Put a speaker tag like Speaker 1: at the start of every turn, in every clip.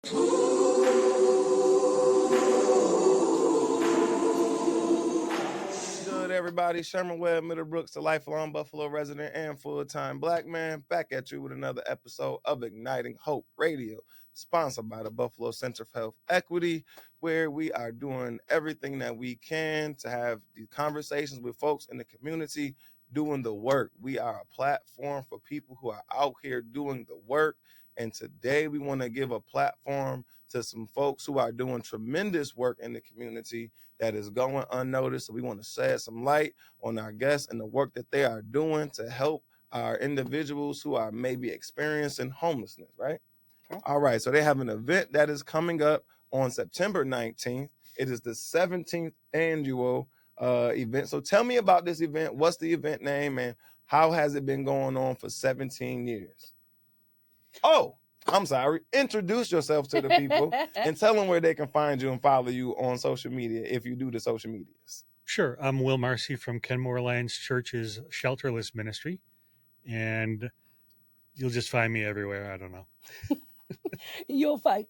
Speaker 1: Good, everybody. Sherman Webb-Middlebrooks, the lifelong Buffalo resident and full-time Black man, back at you with another episode of Igniting Hope Radio, sponsored by the Buffalo Center for Health Equity, where we are doing everything that we can to have these conversations with folks in the community doing the work. We are a platform for people who are out here doing the work, and today we want to give a platform to some folks who are doing tremendous work in the community that is going unnoticed. So we want to shed some light on our guests and the work that they are doing to help our individuals who are maybe experiencing homelessness, right? Okay. All right, so they have an event that is coming up on September 19th. It is the 17th annual event. So tell me about this event. What's the event name and how has it been going on for 17 years? Oh, I'm sorry. Introduce yourself to the people and tell them where they can find you and follow you on social media if you do the social medias.
Speaker 2: Sure. I'm Will Marcy from Kenmore Alliance Church's Shelterless Ministry, and you'll just find me everywhere. I don't know.
Speaker 3: You'll find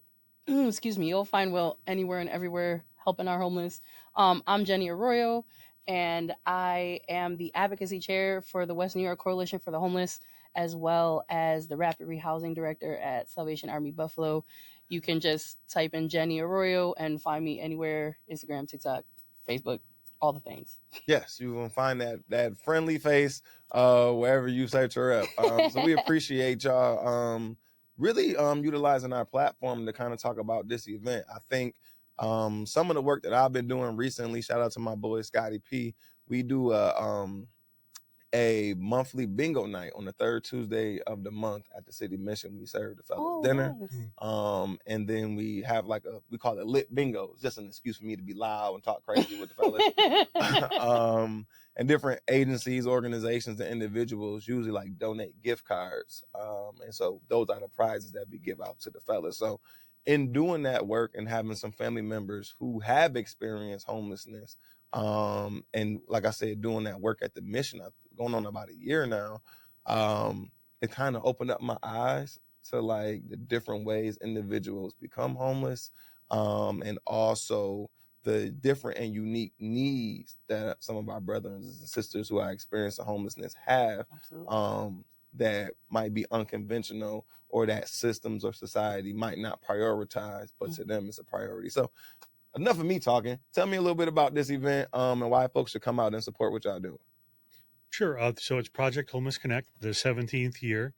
Speaker 3: Will anywhere and everywhere helping our homeless. I'm Jeni Arroyo, and I am the advocacy chair for the West New York Coalition for the Homeless, as well as the Rapid Rehousing Director at Salvation Army Buffalo. You can just type in Jeni Arroyo and find me anywhere, Instagram, TikTok, Facebook, all the things.
Speaker 1: Yes, you will find that friendly face wherever you search her up. So we appreciate y'all really utilizing our platform to kind of talk about this event. I think some of the work that I've been doing recently, shout out to my boy Scotty P, we do a monthly bingo night on the third Tuesday of the month at the City Mission. We serve the fellas dinner. Nice. And then we have we call it lit bingo. It's just an excuse for me to be loud and talk crazy with the fellas. And different agencies, organizations, and individuals usually donate gift cards. And so those are the prizes that we give out to the fellas. So in doing that work and having some family members who have experienced homelessness, and like I said, doing that work at the mission, going on about a year now, it kind of opened up my eyes to the different ways individuals become homeless, and also the different and unique needs that some of our brothers and sisters who are experiencing homelessness have, that might be unconventional or that systems or society might not prioritize, but to them it's a priority. So enough of me talking. Tell me a little bit about this event and why folks should come out and support what y'all do.
Speaker 2: Sure. So it's Project Homeless Connect, the 17th year.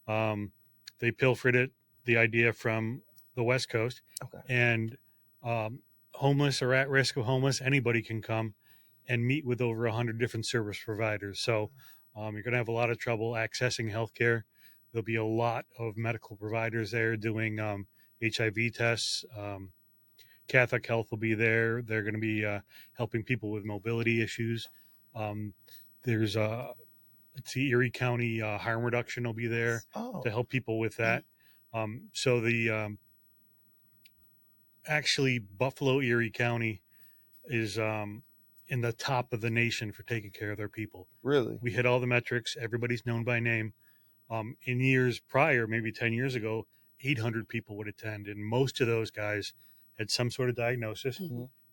Speaker 2: They pilfered the idea from the West Coast. Okay. And homeless or at risk of homeless, anybody can come and meet with over 100 different service providers. So you're going to have a lot of trouble accessing healthcare. There'll be a lot of medical providers there doing HIV tests. Catholic Health will be there. They're going to be helping people with mobility issues. There's Erie County Harm Reduction will be there to help people with that. So the actually Buffalo Erie County is in the top of the nation for taking care of their people.
Speaker 1: Really?
Speaker 2: We hit all the metrics. Everybody's known by name. In years prior, maybe 10 years ago, 800 people would attend, and most of those guys had some sort of diagnosis,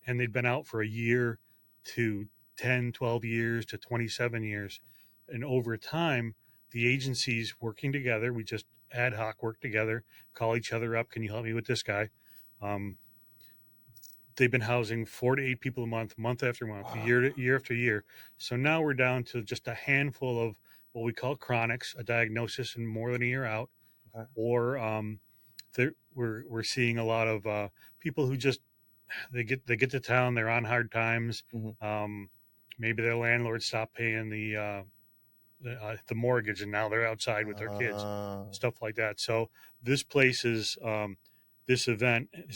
Speaker 2: and they'd been out for a year to 10, 12 years to 27 years. And over time, the agencies working together, we just ad hoc work together, call each other up. Can you help me with this guy? They've been housing 4 to 8 people a month, month after month, year after year. So now we're down to just a handful of what we call chronics, a diagnosis and more than a year out, or we're seeing a lot of people who just they get to town, they're on hard times. Maybe their landlord stopped paying the mortgage, and now they're outside with their kids, stuff like that. So this place is this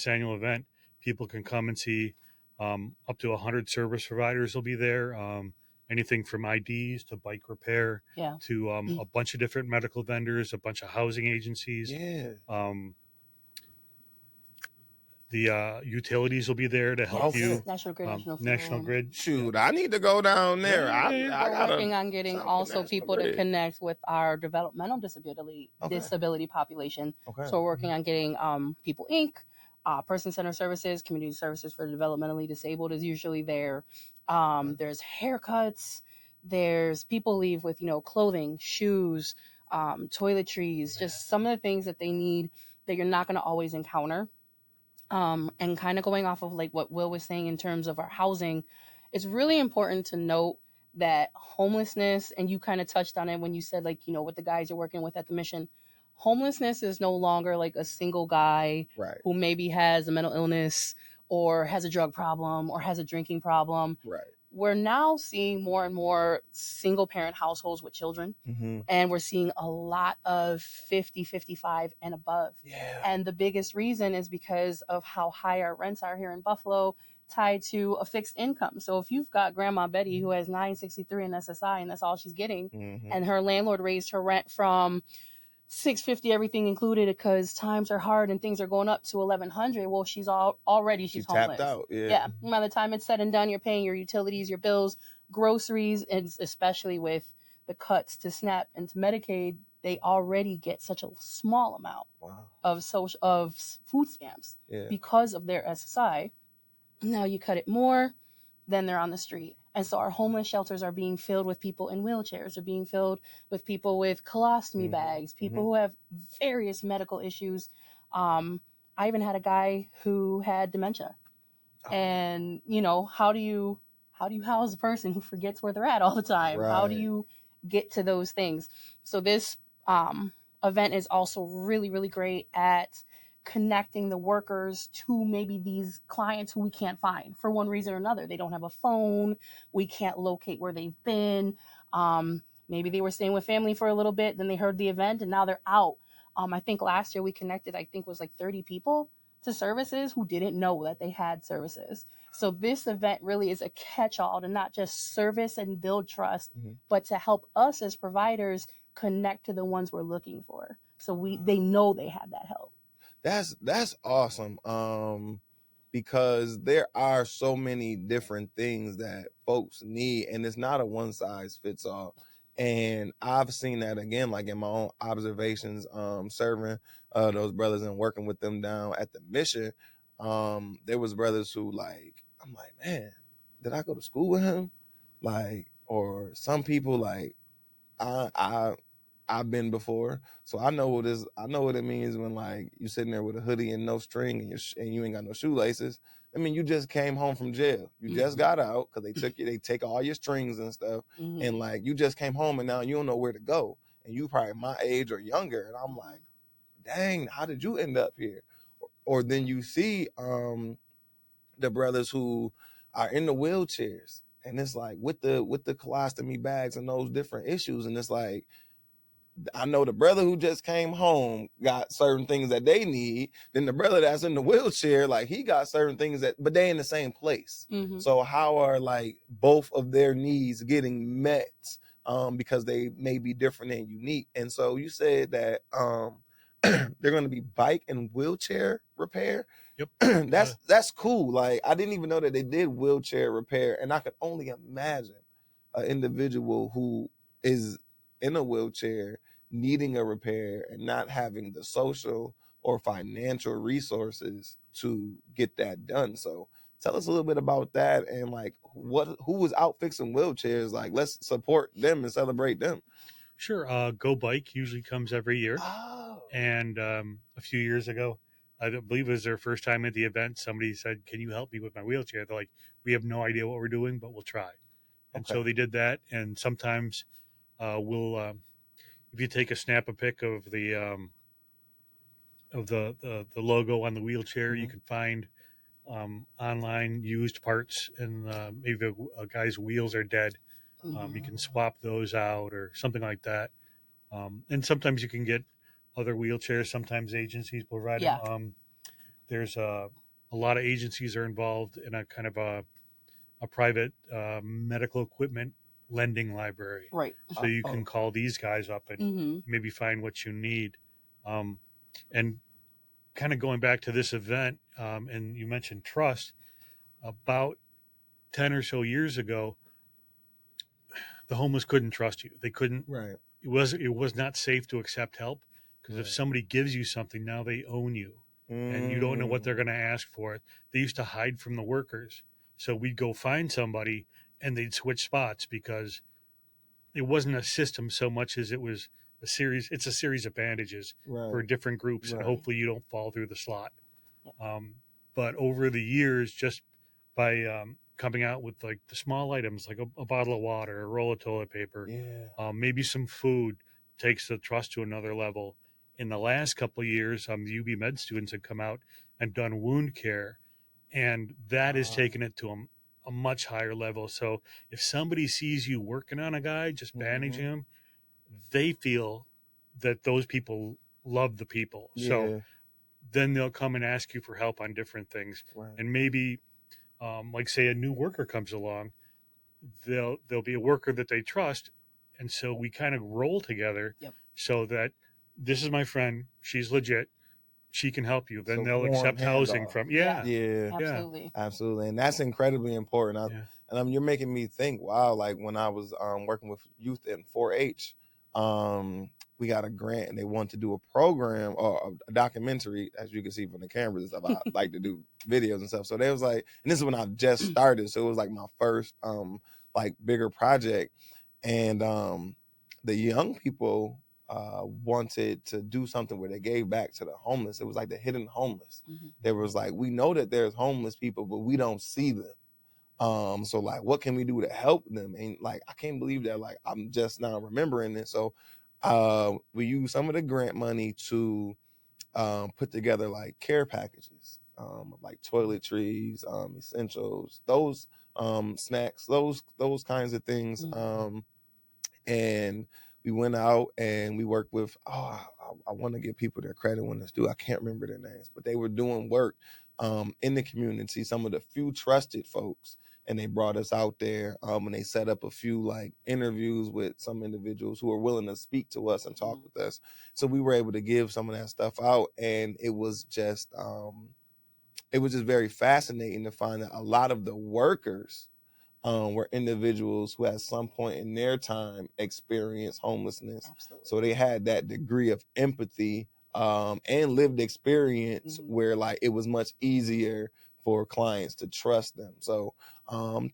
Speaker 2: annual event. People can come and see up to 100 service providers will be there. Anything from IDs to bike repair to a bunch of different medical vendors, a bunch of housing agencies. The utilities will be there to help you.
Speaker 3: National Grid,
Speaker 2: National Grid.
Speaker 1: Shoot, I need to go down there. I
Speaker 3: We're
Speaker 1: gotta
Speaker 3: working on getting
Speaker 1: sign up with
Speaker 3: also
Speaker 1: National
Speaker 3: people to
Speaker 1: Grid.
Speaker 3: connect with our developmental disability population. So we're working on getting People Inc., Person Centered Services, Community Services for the Developmentally Disabled is usually there. There's haircuts. There's people leave with clothing, shoes, toiletries, just some of the things that they need that you're not going to always encounter. And kind of going off of like what Will was saying in terms of our housing, it's really important to note that homelessness, and you kind of touched on it when you said what the guys you're working with at the mission, homelessness is no longer like a single guy who maybe has a mental illness or has a drug problem or has a drinking problem. We're now seeing more and more single parent households with children. And we're seeing a lot of 50, 55 and above. And the biggest reason is because of how high our rents are here in Buffalo, tied to a fixed income. So if you've got Grandma Betty who has $963 in SSI and that's all she's getting, and her landlord raised her rent from $650 everything included because times are hard and things are going up to $1,100. Well, she's already homeless.
Speaker 1: Tapped out. Yeah.
Speaker 3: By the time it's said and done, you're paying your utilities, your bills, groceries, and especially with the cuts to SNAP and to Medicaid, they already get such a small amount of food stamps because of their SSI. Now you cut it more, then they're on the street. And so our homeless shelters are being filled with people in wheelchairs, are being filled with people with colostomy bags, people who have various medical issues. I even had a guy who had dementia. And, how do you house a person who forgets where they're at all the time? How do you get to those things? So this event is also really, really great at connecting the workers to maybe these clients who we can't find for one reason or another. They don't have a phone. We can't locate where they've been. Maybe they were staying with family for a little bit, then they heard the event and now they're out. I think last year we connected, was like 30 people to services who didn't know that they had services. So this event really is a catch-all to not just service and build trust, but to help us as providers connect to the ones we're looking for. So they know they have that help.
Speaker 1: That's awesome. Because there are so many different things that folks need, and it's not a one size fits all. And I've seen that again, like in my own observations, serving those brothers and working with them down at the mission. There was brothers who I'm like, man, did I go to school with him? Or some people I've been before, so I know what it means when you sitting there with a hoodie and no string and you ain't got no shoelaces. I mean, you just came home from jail. You just got out because they take all your strings and stuff, and you just came home and now you don't know where to go. And you probably my age or younger, and I'm like, dang, how did you end up here? Or then you see the brothers who are in the wheelchairs, and it's with the colostomy bags and those different issues, and it's I know the brother who just came home got certain things that they need. Then the brother that's in the wheelchair, he got certain things but they in the same place. So how are both of their needs getting met? Because they may be different and unique. And so you said that they're going to be bike and wheelchair repair.
Speaker 2: Yep.
Speaker 1: That's cool. I didn't even know that they did wheelchair repair, and I could only imagine an individual who is in a wheelchair needing a repair and not having the social or financial resources to get that done. So tell us a little bit about that and who was out fixing wheelchairs. Let's support them and celebrate them.
Speaker 2: Sure. Go Bike usually comes every year. And a few years ago, I believe it was their first time at the event, somebody said, can you help me with my wheelchair? They're like, we have no idea what we're doing, but we'll try. And so they did that. And sometimes we'll if you take a pic of the logo on the wheelchair, you can find online used parts, and maybe a guy's wheels are dead. You can swap those out or something like that. And sometimes you can get other wheelchairs. Sometimes agencies provide them. There's a lot of agencies are involved in a kind of a private medical equipment lending library.
Speaker 3: Right.
Speaker 2: So you can call these guys up and maybe find what you need. And kind of going back to this event, and you mentioned trust, about 10 or so years ago, the homeless couldn't trust you. They couldn't.
Speaker 1: Right.
Speaker 2: It was not safe to accept help, because if
Speaker 1: Right.
Speaker 2: somebody gives you something, now they own you, and you don't know what they're going to ask for it. They used to hide from the workers, so we'd go find somebody, and they'd switch spots, because it wasn't a system so much as it was a series. It's a series of bandages for
Speaker 1: Right.
Speaker 2: different groups, and
Speaker 1: Right.
Speaker 2: hopefully you don't fall through the slot.
Speaker 3: Yep.
Speaker 2: But over the years, just by coming out with like the small items, like a bottle of water, a roll of toilet paper,
Speaker 1: Yeah.
Speaker 2: maybe some food, takes the trust to another level. In the last couple of years, the UB Med students have come out and done wound care, and that has taken it to a much higher level. So if somebody sees you working on a guy, just bandaging him, they feel that those people love the people. So
Speaker 1: Yeah.
Speaker 2: then they'll come and ask you for help on different things.
Speaker 1: Right.
Speaker 2: And maybe, like say a new worker comes along, there'll be a worker that they trust, and so we kind of roll together.
Speaker 3: Yep.
Speaker 2: So that this is my friend, she's legit, she can help you. Then
Speaker 1: So
Speaker 2: they'll
Speaker 1: warm
Speaker 2: accept housing
Speaker 1: handoff.
Speaker 2: from
Speaker 1: Yeah.
Speaker 3: Absolutely.
Speaker 1: Absolutely. And that's incredibly important.
Speaker 2: Yeah.
Speaker 1: And you're making me think, wow, like when I was working with youth in 4-H, we got a grant and they wanted to do a program or a documentary, as you can see from the cameras and stuff. I like to do videos and stuff. So they was like, and this is when I just started. So it was like my first like bigger project. And the young people wanted to do something where they gave back to the homeless. It was like the hidden homeless. There was like, we know that there's homeless people, but we don't see them. So like, what can we do to help them? And like, I can't believe that, like, I'm just now remembering this. So we use some of the grant money to put together like care packages, like toiletries, essentials, those snacks, those kinds of things. And we went out and we worked with, I want to give people their credit when it's due. I can't remember their names, but they were doing work in the community, some of the few trusted folks. And they brought us out there and they set up a few like interviews with some individuals who were willing to speak to us and talk with us. So we were able to give some of that stuff out. And it was just very fascinating to find that a lot of the workers were individuals who at some point in their time experienced homelessness.
Speaker 3: Absolutely.
Speaker 1: So they had that degree of empathy and lived experience where like it was much easier for clients to trust them. So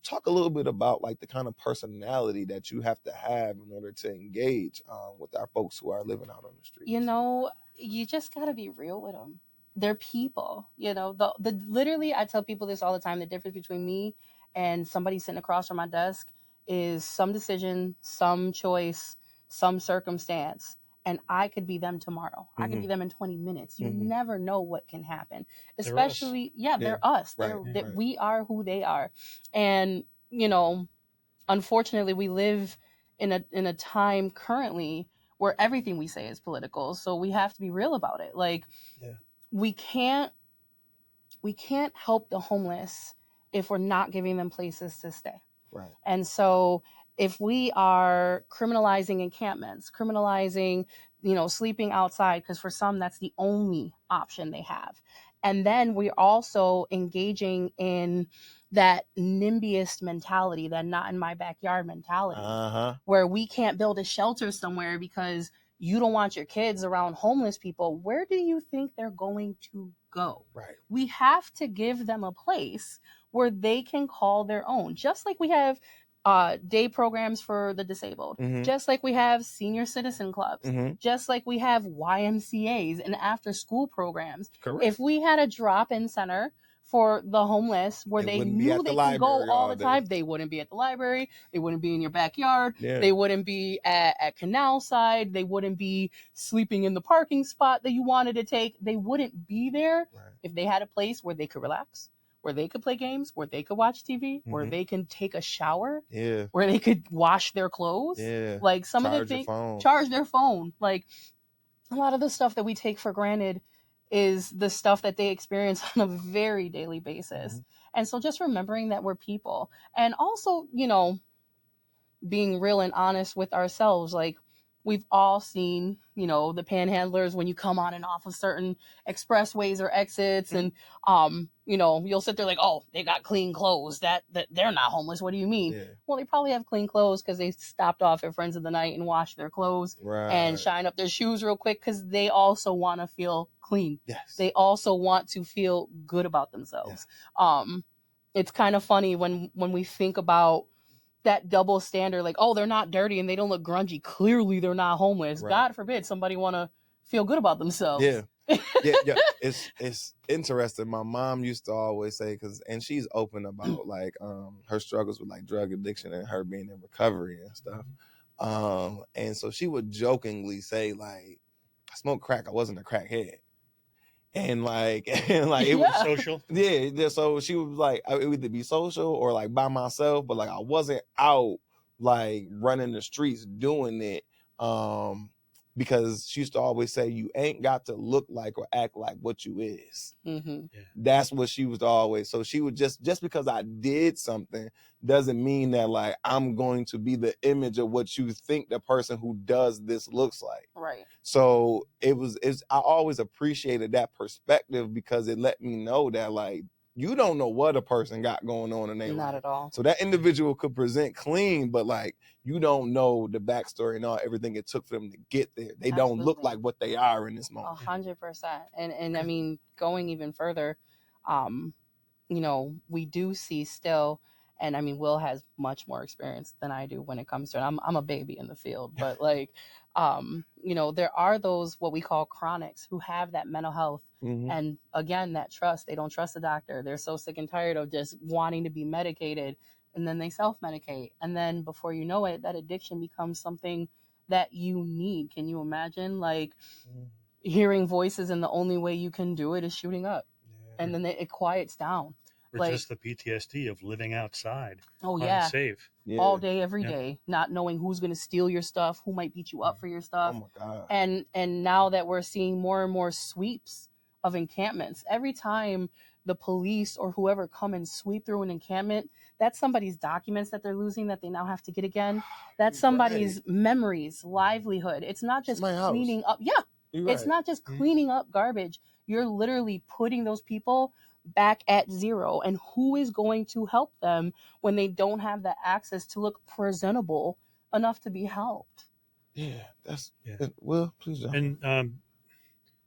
Speaker 1: talk a little bit about like the kind of personality that you have to have in order to engage with our folks who are living out on the streets.
Speaker 3: You know, you just got to be real with them. They're people, you know, the literally, I tell people this all the time. The difference between me and somebody sitting across from my desk is some decision, some choice, some circumstance. And I could be them tomorrow. I could be them in 20 minutes. You never know what can happen. Especially, they're us.
Speaker 1: Right.
Speaker 3: We are who they are. And, you know, unfortunately, we live in a time currently where everything we say is political. So we have to be real about it. Like, we can't help the homeless if we're not giving them places to stay.
Speaker 1: Right.
Speaker 3: And so if we are criminalizing encampments, criminalizing, you know, sleeping outside, because for some that's the only option they have. And then we're also engaging in that NIMBYist mentality, that not in my backyard mentality, where we can't build a shelter somewhere because you don't want your kids around homeless people. Where do you think they're going to go?
Speaker 1: Right.
Speaker 3: We have to give them a place where they can call their own. Just like we have day programs for the disabled, just like we have senior citizen clubs, just like we have YMCAs and after school programs.
Speaker 1: Correct.
Speaker 3: If we had a drop-in center for the homeless where they knew they could go all the time, they wouldn't be at the library, they wouldn't be in your backyard, they wouldn't be at canal side, they wouldn't be sleeping in the parking spot that you wanted to take. They wouldn't be there if they had a place where they could relax, where they could play games, where they could watch TV, where they can take a shower, where they could wash their clothes, like some of the things, charge their phone. Like a lot of the stuff that we take for granted is the stuff that they experience on a very daily basis. And so just remembering that we're people, and also, you know, being real and honest with ourselves. Like, we've all seen, the panhandlers when you come on and off of certain expressways or exits, and you'll sit there like, oh, they got clean clothes. That they're not homeless. What do you mean?
Speaker 1: Yeah.
Speaker 3: Well, they probably have clean clothes because they stopped off at Friends of the Night and washed their clothes and shine up their shoes real quick because they also want to feel clean.
Speaker 1: Yes.
Speaker 3: They also want to feel good about themselves. Yes. It's kind of funny when we think about that double standard, like, oh, they're not dirty and they don't look grungy. Clearly they're not homeless. Right. God forbid somebody want to feel good about themselves.
Speaker 1: Yeah. Yeah. It's interesting. My mom used to always say, and she's open about like her struggles with like drug addiction and her being in recovery and stuff. And so she would jokingly say, like, I smoked crack, I wasn't a crackhead. And it was
Speaker 2: social.
Speaker 1: Yeah. So she was like, it would either be social or like by myself, but like I wasn't out like running the streets doing it. Because she used to always say, you ain't got to look like or act like what you is.
Speaker 3: Mm-hmm.
Speaker 1: Yeah. That's what she was always. So she would just because I did something doesn't mean that like I'm going to be the image of what you think the person who does this looks like.
Speaker 3: Right.
Speaker 1: So I always appreciated that perspective because it let me know that like you don't know what a person got going on in their life.
Speaker 3: Not at all.
Speaker 1: So that individual could present clean, but like you don't know the backstory and everything it took for them to get there. They don't look like what they are in this moment.
Speaker 3: 100%. And I mean, going even further, we do see still, and I mean, Will has much more experience than I do when it comes to it. I'm a baby in the field, but like, there are those what we call chronics who have that mental health. Mm-hmm. And again, that trust. They don't trust the doctor. They're so sick and tired of just wanting to be medicated, and then they self-medicate. And then before you know it, that addiction becomes something that you need. Can you imagine like hearing voices and the only way you can do it is shooting up? Yeah. And then it quiets down.
Speaker 2: Or like, just the PTSD of living outside.
Speaker 3: Oh, yeah.
Speaker 2: Unsafe.
Speaker 3: Yeah. All day, every day, not knowing who's going to steal your stuff, who might beat you up for your stuff.
Speaker 1: Oh, my God.
Speaker 3: And now that we're seeing more and more sweeps of encampments, every time the police or whoever come and sweep through an encampment, that's somebody's documents that they're losing that they now have to get again. That's somebody's memories, livelihood. It's not just cleaning up. Yeah. Right. It's not just cleaning up garbage. You're literally putting those people back at zero. And who is going to help them when they don't have the access to look presentable enough to be helped?
Speaker 1: Yeah, that's Will, please jump.
Speaker 2: And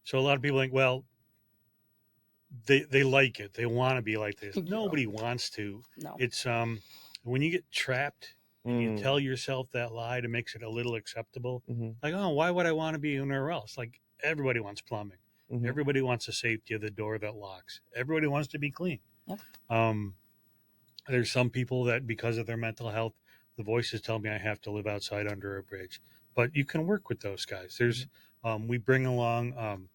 Speaker 2: so a lot of people think, well, they like it. They want to be like this. Nobody wants to.
Speaker 3: No.
Speaker 2: It's when you get trapped and you tell yourself that lie, it makes it a little acceptable. Mm-hmm. Like, oh, why would I want to be anywhere else? Like everybody wants plumbing. Mm-hmm. Everybody wants the safety of the door that locks. Everybody wants to be clean. Yep. There's some people that because of their mental health, the voices tell me I have to live outside under a bridge. But you can work with those guys. There's we bring along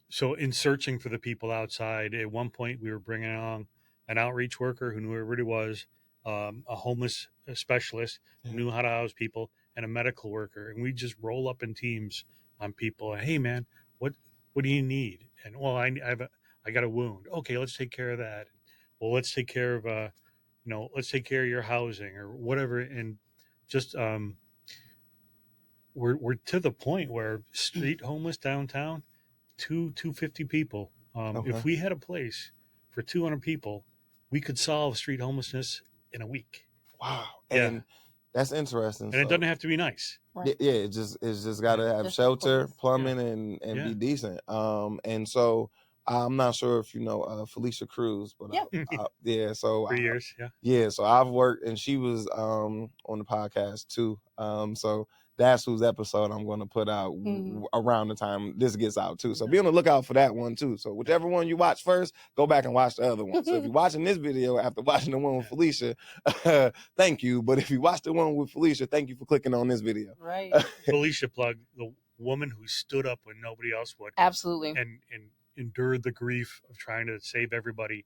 Speaker 2: so in searching for the people outside, at one point we were bringing along an outreach worker who knew who everybody was, a homeless specialist who knew how to house people, and a medical worker. And we just roll up in teams on people. Hey, man, what do you need? And well, I got a wound. Okay, let's take care of that. Well, let's take care of let's take care of your housing or whatever. And just we're to the point where street homeless downtown. 250 people. If we had a place for 200 people, we could solve street homelessness in a week.
Speaker 1: Wow. And that's interesting.
Speaker 2: And it doesn't have to be nice.
Speaker 1: Right. Yeah, it's just got to have shelter, plumbing, and be decent. And so I'm not sure if you know Felicia Cruz, but so
Speaker 2: 3 years,
Speaker 1: so I've worked, and she was on the podcast too. So that's whose episode I'm going to put out around the time this gets out too. So be on the lookout for that one too. So whichever one you watch first, go back and watch the other one. So if you're watching this video after watching the one with Felicia, thank you. But if you watch the one with Felicia, thank you for clicking on this video.
Speaker 3: Right.
Speaker 2: Felicia plug, the woman who stood up when nobody else would.
Speaker 3: Absolutely.
Speaker 2: And endured the grief of trying to save everybody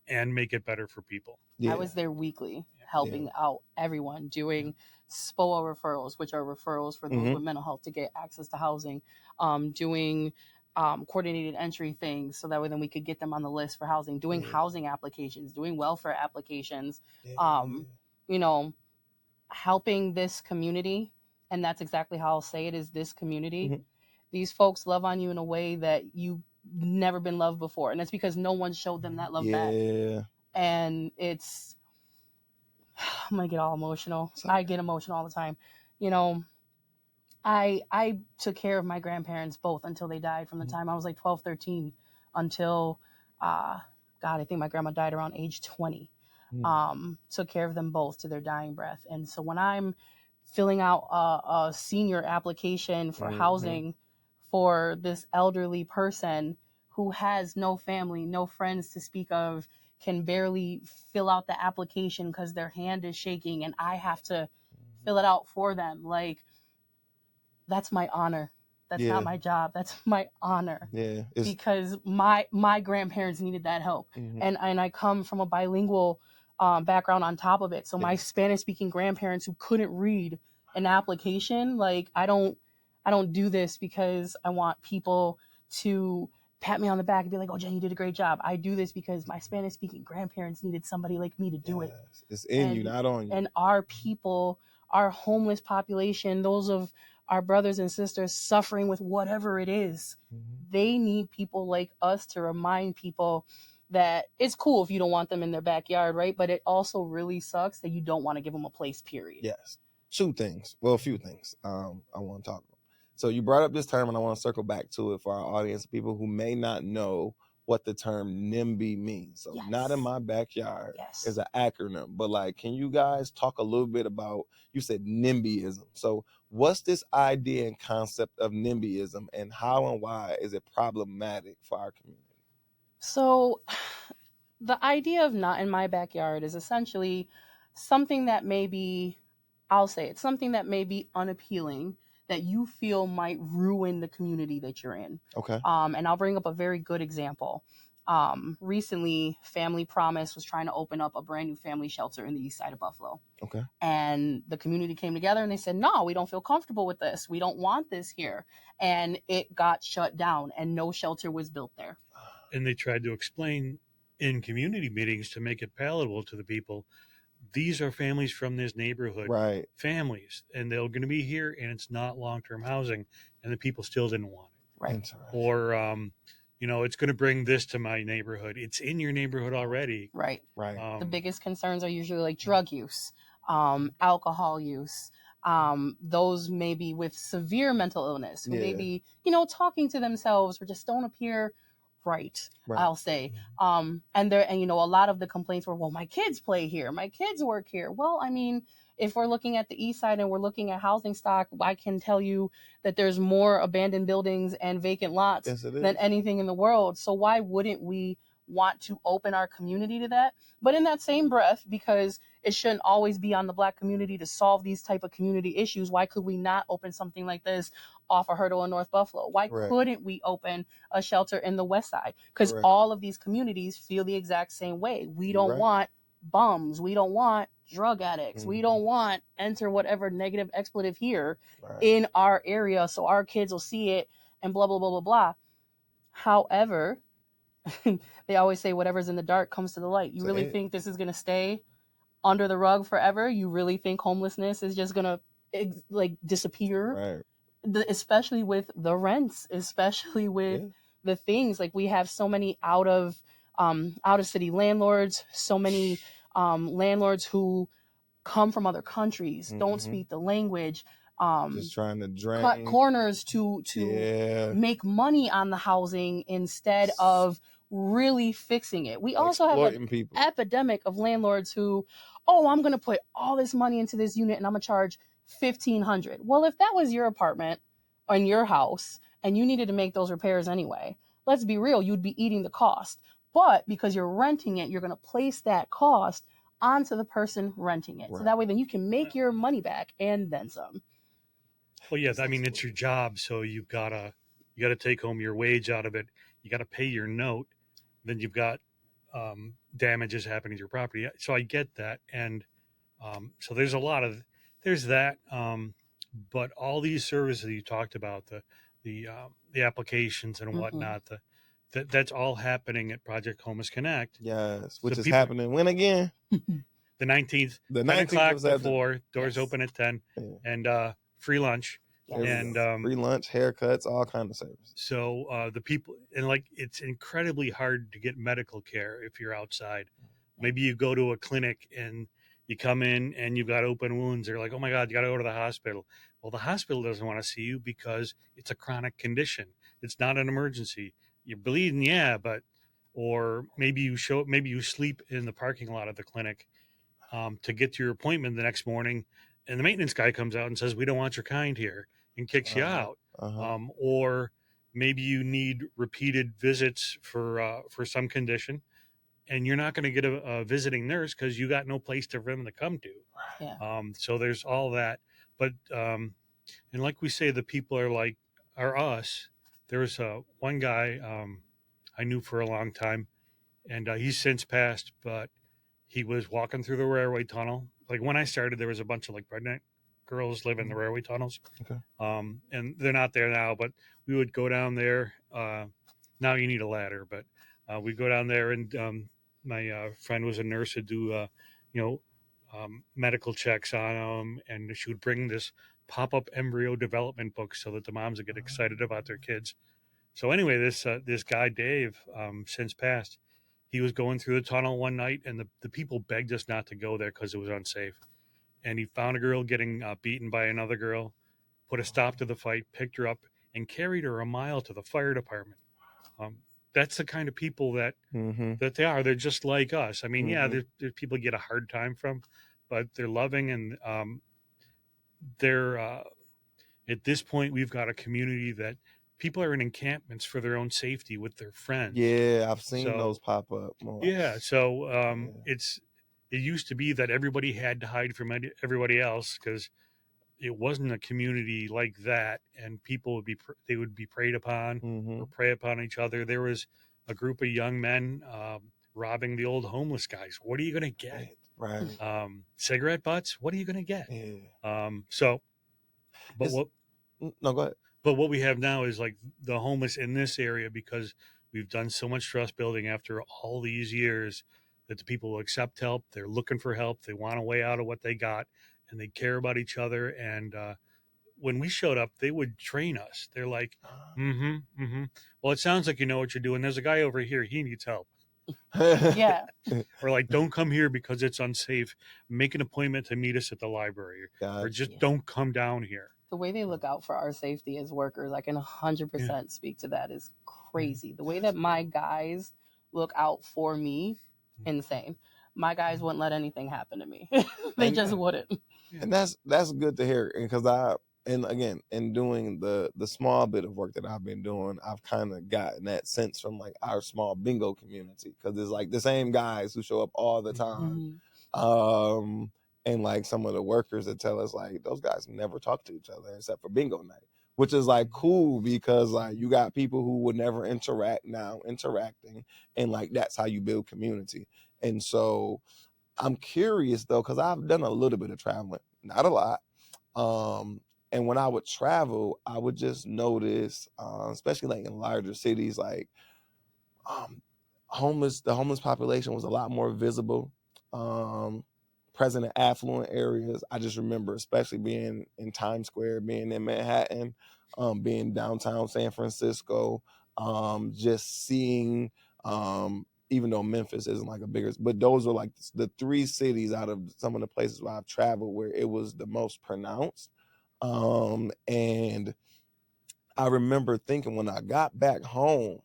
Speaker 2: and make it better for people.
Speaker 3: Yeah. I was there weekly helping out everyone, doing SPOA referrals, which are referrals for those with mental health to get access to housing, doing coordinated entry things so that way then we could get them on the list for housing, doing housing applications, doing welfare applications, helping this community and that's exactly how I'll say it, is this community.
Speaker 1: Mhm.
Speaker 3: These folks love on you in a way that you never been loved before, and that's because no one showed them that love back.
Speaker 1: Yeah.
Speaker 3: And it's, I'm gonna get all emotional. I get emotional all the time. You know, I took care of my grandparents both until they died, from the time I was like 12, 13 until God, I think my grandma died around age 20. Took care of them both to their dying breath. And so when I'm filling out a senior application for housing for this elderly person who has no family, no friends to speak of, can barely fill out the application because their hand is shaking and I have to fill it out for them, like, that's my honor. That's not my job. That's my honor.
Speaker 1: Yeah.
Speaker 3: Because my grandparents needed that help. And I come from a bilingual background on top of it. So my Spanish speaking grandparents who couldn't read an application, like, I don't do this because I want people to pat me on the back and be like, oh, Jen, you did a great job. I do this because my Spanish speaking grandparents needed somebody like me to do it.
Speaker 1: It's in you, not on you.
Speaker 3: And our people, our homeless population, those of our brothers and sisters suffering with whatever it is, they need people like us to remind people that it's cool if you don't want them in their backyard, right? But it also really sucks that you don't want to give them a place, period.
Speaker 1: Yes. Two things. Well, a few things I want to talk about. So you brought up this term, and I want to circle back to it for our audience, people who may not know what the term NIMBY means. So not in my backyard is an acronym, but like, can you guys talk a little bit about, you said NIMBYism. So what's this idea and concept of NIMBYism, and how and why is it problematic for our community?
Speaker 3: So the idea of not in my backyard is essentially something that may be, I'll say it's something that may be unappealing, that you feel might ruin the community that you're in.
Speaker 1: Okay.
Speaker 3: And I'll bring up a very good example. Recently, Family Promise was trying to open up a brand new family shelter in the east side of Buffalo.
Speaker 1: Okay.
Speaker 3: And the community came together and they said, no, we don't feel comfortable with this. We don't want this here. And it got shut down and no shelter was built there.
Speaker 2: And they tried to explain in community meetings to make it palatable to the people, these are families from this neighborhood,
Speaker 1: right?
Speaker 2: Families, and they're going to be here, and it's not long-term housing, and the people still didn't want it,
Speaker 3: right?
Speaker 2: Or, it's going to bring this to my neighborhood. It's in your neighborhood already,
Speaker 3: right?
Speaker 1: Right.
Speaker 3: The biggest concerns are usually like drug use, alcohol use. Those maybe with severe mental illness, who maybe talking to themselves or just don't appear right. I'll say. And a lot of the complaints were, well, my kids play here, my kids work here. Well, I mean, if we're looking at the east side and we're looking at housing stock, I can tell you that there's more abandoned buildings and vacant lots than anything in the world. So why wouldn't we want to open our community to that? But in that same breath, because it shouldn't always be on the Black community to solve these type of community issues, why could we not open something like this off of Hurdle in North Buffalo? Why couldn't we open a shelter in the west side? Because all of these communities feel the exact same way. We don't want bums. We don't want drug addicts. We don't want enter whatever negative expletive here in our area so our kids will see it and blah, blah, blah, blah, blah. However, they always say whatever's in the dark comes to the light. You really think this is going to stay under the rug forever? You really think homelessness is just going to disappear? Especially with the rents, especially with the things, like we have so many out of city landlords, so many landlords who come from other countries, don't speak the language,
Speaker 1: just trying to drain,
Speaker 3: cut corners to make money on the housing instead of really fixing it. We also have an epidemic of landlords who, I'm going to put all this money into this unit and I'm going to charge $1,500. Well, if that was your apartment or in your house and you needed to make those repairs anyway, let's be real, you'd be eating the cost. But because you're renting it, you're going to place that cost onto the person renting it. So that way then you can make your money back and then some.
Speaker 2: Well, yes, I mean, it's your job, so you gotta take home your wage out of it. You got to pay your note. Then you've got damages happening to your property. So I get that, and so there's that. But all these services you talked about, the applications and whatnot, that's all happening at Project Homeless Connect.
Speaker 1: Yes, which is happening when again?
Speaker 2: The 19th.
Speaker 1: The
Speaker 2: 10
Speaker 1: 19th
Speaker 2: o'clock
Speaker 1: was at
Speaker 2: before doors open at 10, and free lunch.
Speaker 3: Yes.
Speaker 2: And
Speaker 1: free lunch, haircuts, all kind of services.
Speaker 2: So the people, and like, it's incredibly hard to get medical care if you're outside. Maybe you go to a clinic and you come in and you've got open wounds. They're like, oh my God, you got to go to the hospital. Well, the hospital doesn't want to see you because it's a chronic condition. It's not an emergency. You're bleeding, yeah, but, or maybe you sleep in the parking lot of the clinic to get to your appointment the next morning, and the maintenance guy comes out and says, we don't want your kind here, and kicks you out. Or maybe you need repeated visits for some condition, and you're not going to get a visiting nurse because you got no place for them to come to.
Speaker 3: Yeah.
Speaker 2: So there's all that. But and like we say, the people are us. There was one guy I knew for a long time, and he's since passed, but he was walking through the railway tunnel. Like when I started, there was a bunch of like pregnant girls living in the railway tunnels.
Speaker 1: Okay.
Speaker 2: And they're not there now, but we would go down there. Now you need a ladder, but we go down there, and my friend was a nurse to do, medical checks on them, and she would bring this pop-up embryo development book so that the moms would get excited about their kids. So anyway, this guy Dave, since passed, he was going through the tunnel one night, and the people begged us not to go there because it was unsafe. And he found a girl getting beaten by another girl, put a stop to the fight, picked her up, and carried her a mile to the fire department. That's the kind of people that they are. They're just like us. I mean, yeah, there's people get a hard time from, but they're loving, and they're at this point, we've got a community that people are in encampments for their own safety with their friends.
Speaker 1: Yeah, I've seen those pop up more.
Speaker 2: Yeah, so it used to be that everybody had to hide from everybody else because it wasn't a community like that, and people would be preyed upon or prey upon each other. There was a group of young men robbing the old homeless guys. What are you going to get?
Speaker 1: Right.
Speaker 2: Cigarette butts. What are you going to get?
Speaker 1: Yeah.
Speaker 2: No,
Speaker 1: go ahead.
Speaker 2: But what we have now is like the homeless in this area, because we've done so much trust building after all these years, that the people will accept help. They're looking for help. They want a way out of what they got, and they care about each other. And when we showed up, they would train us. They're like, well, it sounds like you know what you're doing. There's a guy over here. He needs help.
Speaker 3: Yeah.
Speaker 2: Or like, don't come here because it's unsafe. Make an appointment to meet us at the library. Or just don't come down here.
Speaker 3: The way they look out for our safety as workers, I can 100% speak to that, is crazy. The way that my guys look out for me, insane. My guys wouldn't let anything happen to me. They just wouldn't.
Speaker 1: And that's good to hear, because again, in doing the small bit of work that I've been doing, I've kind of gotten that sense from like our small bingo community, because it's like the same guys who show up all the time. And like some of the workers that tell us like those guys never talk to each other except for bingo night, which is like cool, because like you got people who would never interact now interacting, and like that's how you build community. And so I'm curious though, because I've done a little bit of traveling, not a lot. And when I would travel, I would just notice, especially like in larger cities, like the homeless population was a lot more visible, present in affluent areas. I just remember, especially being in Times Square, being in Manhattan, being downtown San Francisco, just seeing, even though Memphis isn't like a bigger, but those are like the three cities out of some of the places where I've traveled where it was the most pronounced. And I remember thinking when I got back home,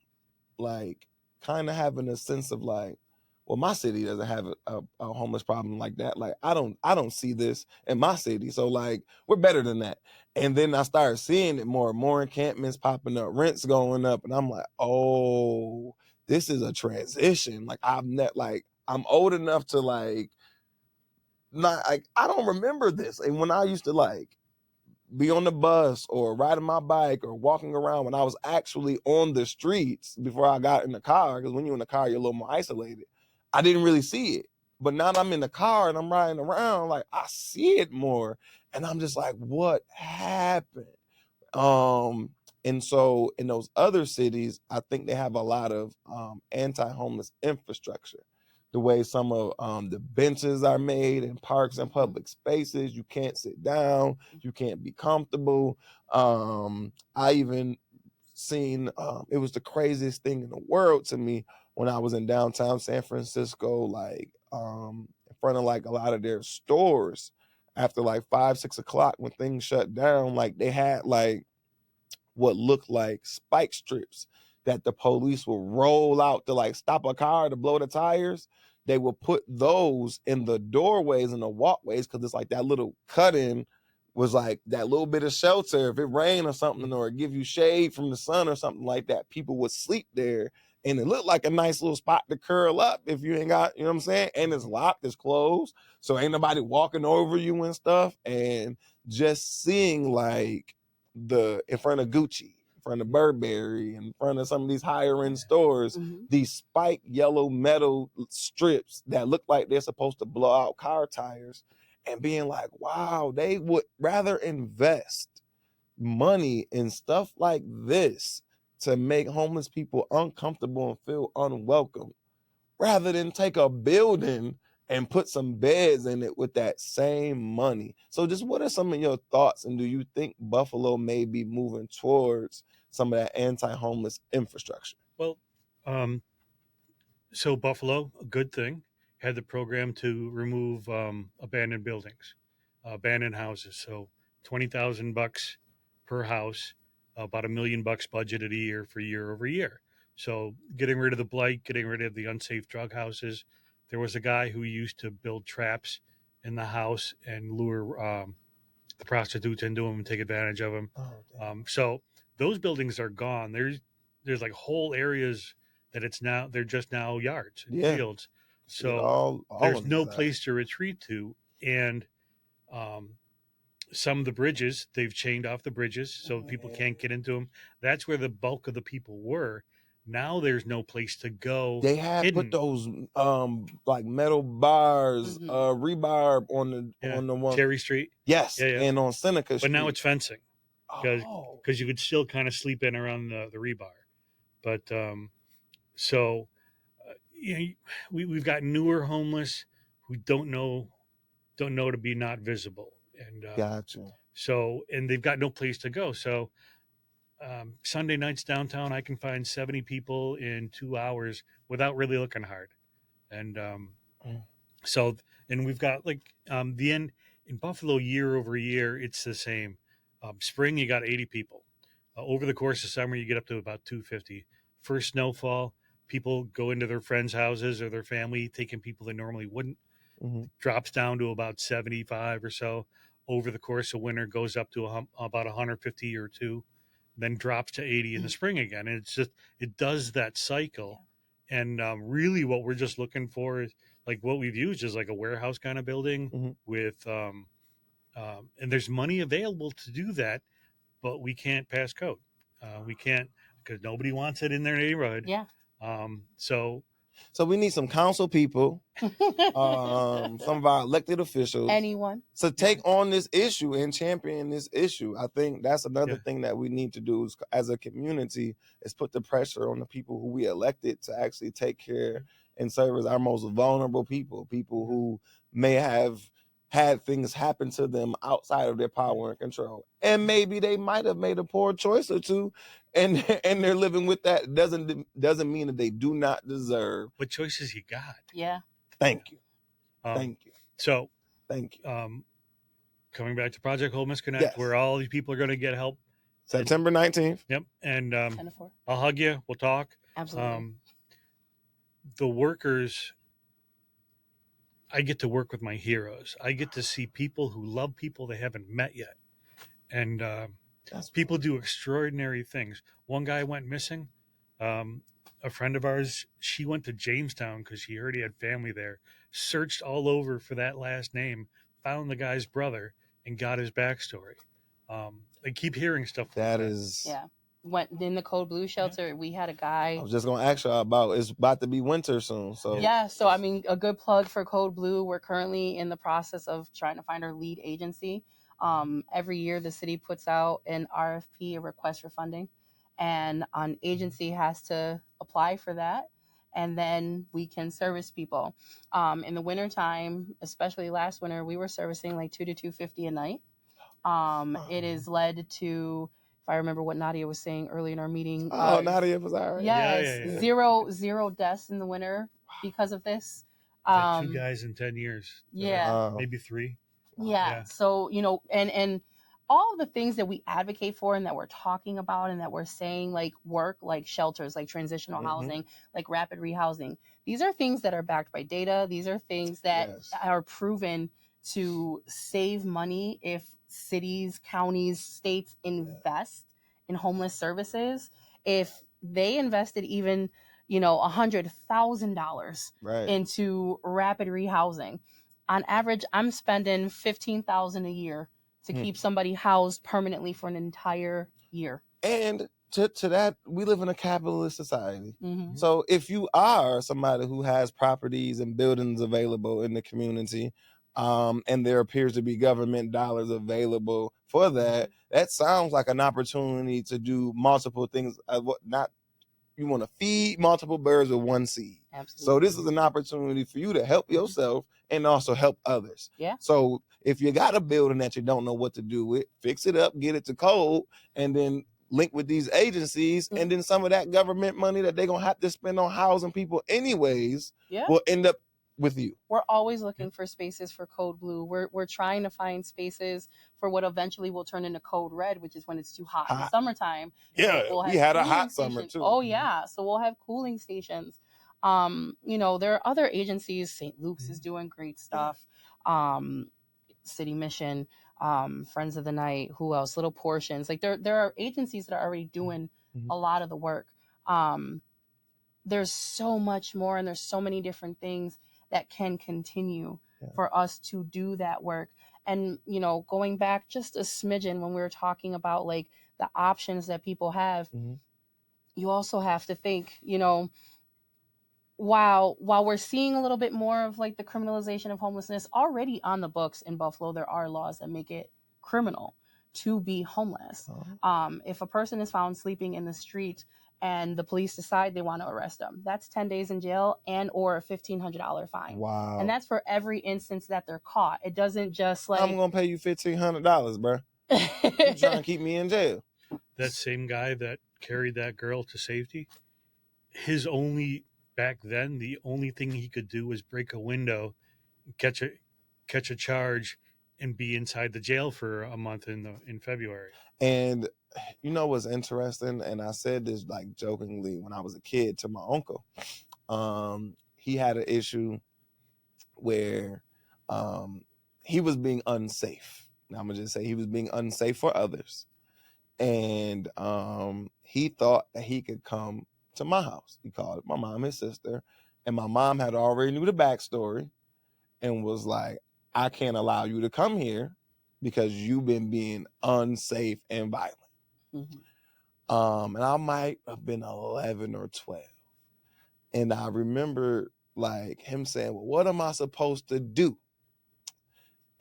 Speaker 1: like kind of having a sense of like, well, my city doesn't have a homeless problem like that. Like I don't see this in my city. So like we're better than that. And then I started seeing it more and more, encampments popping up, rents going up, and I'm like, oh, this is a transition. Like I'm old enough to like not like I don't remember this. And when I used to like be on the bus or riding my bike or walking around, when I was actually on the streets before I got in the car, because when you're in the car, you're a little more isolated. I didn't really see it. But now that I'm in the car and I'm riding around, like I see it more. And I'm just like, what happened? And so in those other cities, I think they have a lot of anti-homeless infrastructure. the way some of the benches are made in parks and public spaces. You can't sit down, you can't be comfortable. I even seen it was the craziest thing in the world to me when I was in downtown San Francisco, like in front of like a lot of their stores after like 5-6 o'clock when things shut down. Like they had like what looked like spike strips that the police will roll out to like stop a car to blow the tires. They will put those in the doorways and the walkways because it's like that little cut-in was like that little bit of shelter. If it rained or something, or give you shade from the sun or something like that, people would sleep there. And it looked like a nice little spot to curl up if you ain't got, you know what I'm saying? And it's locked, it's closed. So ain't nobody walking over you and stuff. And just seeing like in front of Gucci, in front of Burberry, in front of some of these higher end stores, these spiked yellow metal strips that look like they're supposed to blow out car tires, and being like, wow, they would rather invest money in stuff like this to make homeless people uncomfortable and feel unwelcome, rather than take a building and put some beds in it with that same money. So just what are some of your thoughts, and do you think Buffalo may be moving towards some of that anti-homeless infrastructure?
Speaker 2: Well, so Buffalo, a good thing, had the program to remove abandoned buildings, abandoned houses. So $20,000 per house, about $1 million budgeted a year over year. So getting rid of the blight, getting rid of the unsafe drug houses. There was a guy who used to build traps in the house and lure the prostitutes into them and take advantage of them. So those buildings are gone. There's like whole areas that they're just now yards and fields. So there's no place to retreat to. And some of the bridges, they've chained off the bridges so people can't get into them. That's where the bulk of the people were. Now there's no place to go.
Speaker 1: They had put those like metal bars, rebar on the one
Speaker 2: Cherry Street.
Speaker 1: Yes, and on Seneca Street.
Speaker 2: But now it's fencing because you could still kind of sleep in around the rebar. But so we've got newer homeless who don't know to be not visible, and
Speaker 1: gotcha.
Speaker 2: So and they've got no place to go. So Sunday nights downtown, I can find 70 people in 2 hours without really looking hard, and so and we've got like the end in Buffalo year over year, it's the same. Spring you got 80 people. Over the course of summer, you get up to about 250. First snowfall, people go into their friends' houses or their family, taking people they normally wouldn't. Drops down to about 75 or so. Over the course of winter, goes up to about 150 or two, then drops to 80 in the spring again. And it's just, it does that cycle. And really what we're just looking for is like what we've used is like a warehouse kind of building with, and there's money available to do that, but we can't pass code. We can't because nobody wants it in their neighborhood.
Speaker 3: Yeah.
Speaker 1: So we need some council people, some of our elected officials,
Speaker 3: anyone
Speaker 1: to take on this issue and champion this issue. I think that's another thing that we need to do as a community is put the pressure on the people who we elected to actually take care and serve as our most vulnerable people who may have had things happen to them outside of their power and control. And maybe they might have made a poor choice or two, and they're living with that. Doesn't mean that they do not deserve.
Speaker 2: What choices you got?
Speaker 3: Yeah.
Speaker 1: Thank you. Thank you.
Speaker 2: So
Speaker 1: thank you.
Speaker 2: Coming back to Project Homeless Connect, where all these people are going to get help.
Speaker 1: September 19th.
Speaker 2: Yep. And I'll hug you. We'll talk.
Speaker 3: Absolutely.
Speaker 2: The workers, I get to work with my heroes. I get to see people who love people they haven't met yet. And people do extraordinary things. One guy went missing. A friend of ours, she went to Jamestown because she heard he had family there, searched all over for that last name, found the guy's brother, and got his backstory. They keep hearing stuff like that.
Speaker 3: Yeah. Went in the Code Blue shelter. We had a guy.
Speaker 1: I was just gonna ask y'all about. It's about to be winter soon, so
Speaker 3: yeah. So I mean, a good plug for Code Blue. We're currently in the process of trying to find our lead agency. Every year, the city puts out an RFP, a request for funding, and an agency has to apply for that. and then we can service people. In the wintertime, especially last winter, we were servicing like $2 to $2.50 a night. It has led to, if I remember what Nadia was saying earlier in our meeting.
Speaker 1: Nadia was all right.
Speaker 3: Yes,
Speaker 2: Yeah.
Speaker 3: zero deaths in the winter because of this.
Speaker 2: Two guys in 10 years.
Speaker 3: Yeah.
Speaker 2: Maybe 3.
Speaker 3: Yeah. So, and all of the things that we advocate for and that we're talking about and that we're saying, like work, like shelters, like transitional housing, like rapid rehousing. These are things that are backed by data. These are things that are proven to save money if cities, counties, states invest in homeless services. If they invested even, $100,000 into rapid rehousing, on average, I'm spending $15,000 a year to keep somebody housed permanently for an entire year.
Speaker 1: And to that, we live in a capitalist society. So if you are somebody who has properties and buildings available in the community, and there appears to be government dollars available for that, that sounds like an opportunity to do multiple things. You want to feed multiple birds with one seed. Absolutely. So this is an opportunity for you to help yourself and also help others.
Speaker 3: Yeah.
Speaker 1: So if you got a building that you don't know what to do with, fix it up, get it to code, and then link with these agencies, and then some of that government money that they're gonna have to spend on housing people anyways will end up with you.
Speaker 3: We're always looking for spaces for Code Blue. We're trying to find spaces for what eventually will turn into Code Red, which is when it's too hot in the summertime.
Speaker 1: Yeah,
Speaker 3: we'll
Speaker 1: we had a hot
Speaker 3: stations.
Speaker 1: summer too.
Speaker 3: Oh yeah, so we'll have cooling stations. There are other agencies. St. Luke's is doing great stuff. City Mission, Friends of the Night. Who else? Little Portions. Like there are agencies that are already doing a lot of the work. There's so much more, and there's so many different things that can continue for us to do that work. And, going back just a smidgen when we were talking about like the options that people have, you also have to think, while we're seeing a little bit more of like the criminalization of homelessness already on the books in Buffalo, there are laws that make it criminal to be homeless. If a person is found sleeping in the street and the police decide they want to arrest them, that's 10 days in jail and or a $1,500 fine.
Speaker 1: Wow.
Speaker 3: And that's for every instance that they're caught. It doesn't just like,
Speaker 1: I'm gonna pay you $1,500, bro. You trying to keep me in jail.
Speaker 2: That same guy that carried that girl to safety, back then, the only thing he could do was break a window, catch a charge, and be inside the jail for a month in February.
Speaker 1: And you know what's interesting? And I said this like jokingly when I was a kid to my uncle. He had an issue where he was being unsafe. Now I'm gonna just say he was being unsafe for others. And he thought that he could come to my house. He called my mom, his sister, and my mom had already knew the backstory and was like, I can't allow you to come here because you've been being unsafe and violent. And I might have been 11 or 12. And I remember like him saying, well, what am I supposed to do?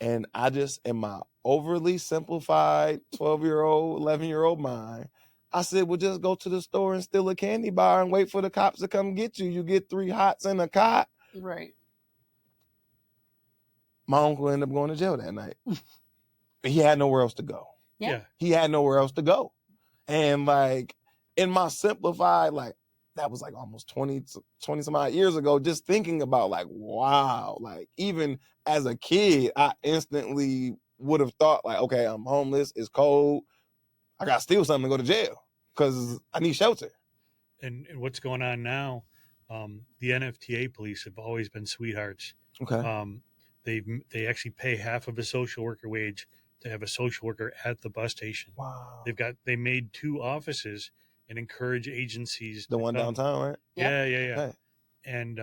Speaker 1: And I just, in my overly simplified 12-year-old, 11-year-old mind, I said, well, just go to the store and steal a candy bar and wait for the cops to come get you. You get 3 hots and a cot.
Speaker 3: Right.
Speaker 1: My uncle ended up going to jail that night. He had nowhere else to go.
Speaker 3: Yeah.
Speaker 1: He had nowhere else to go. And like in my simplified, like that was like almost 20 some odd years ago, just thinking about like, wow, like even as a kid, I instantly would have thought like, okay, I'm homeless, it's cold, I got to steal something to go to jail because I need shelter.
Speaker 2: And what's going on now, the NFTA police have always been sweethearts.
Speaker 1: Okay.
Speaker 2: They actually pay half of a social worker wage to have a social worker at the bus station.
Speaker 1: Wow.
Speaker 2: They made 2 offices and encourage agencies.
Speaker 1: The one downtown, right?
Speaker 2: Yeah.
Speaker 1: Okay.
Speaker 2: And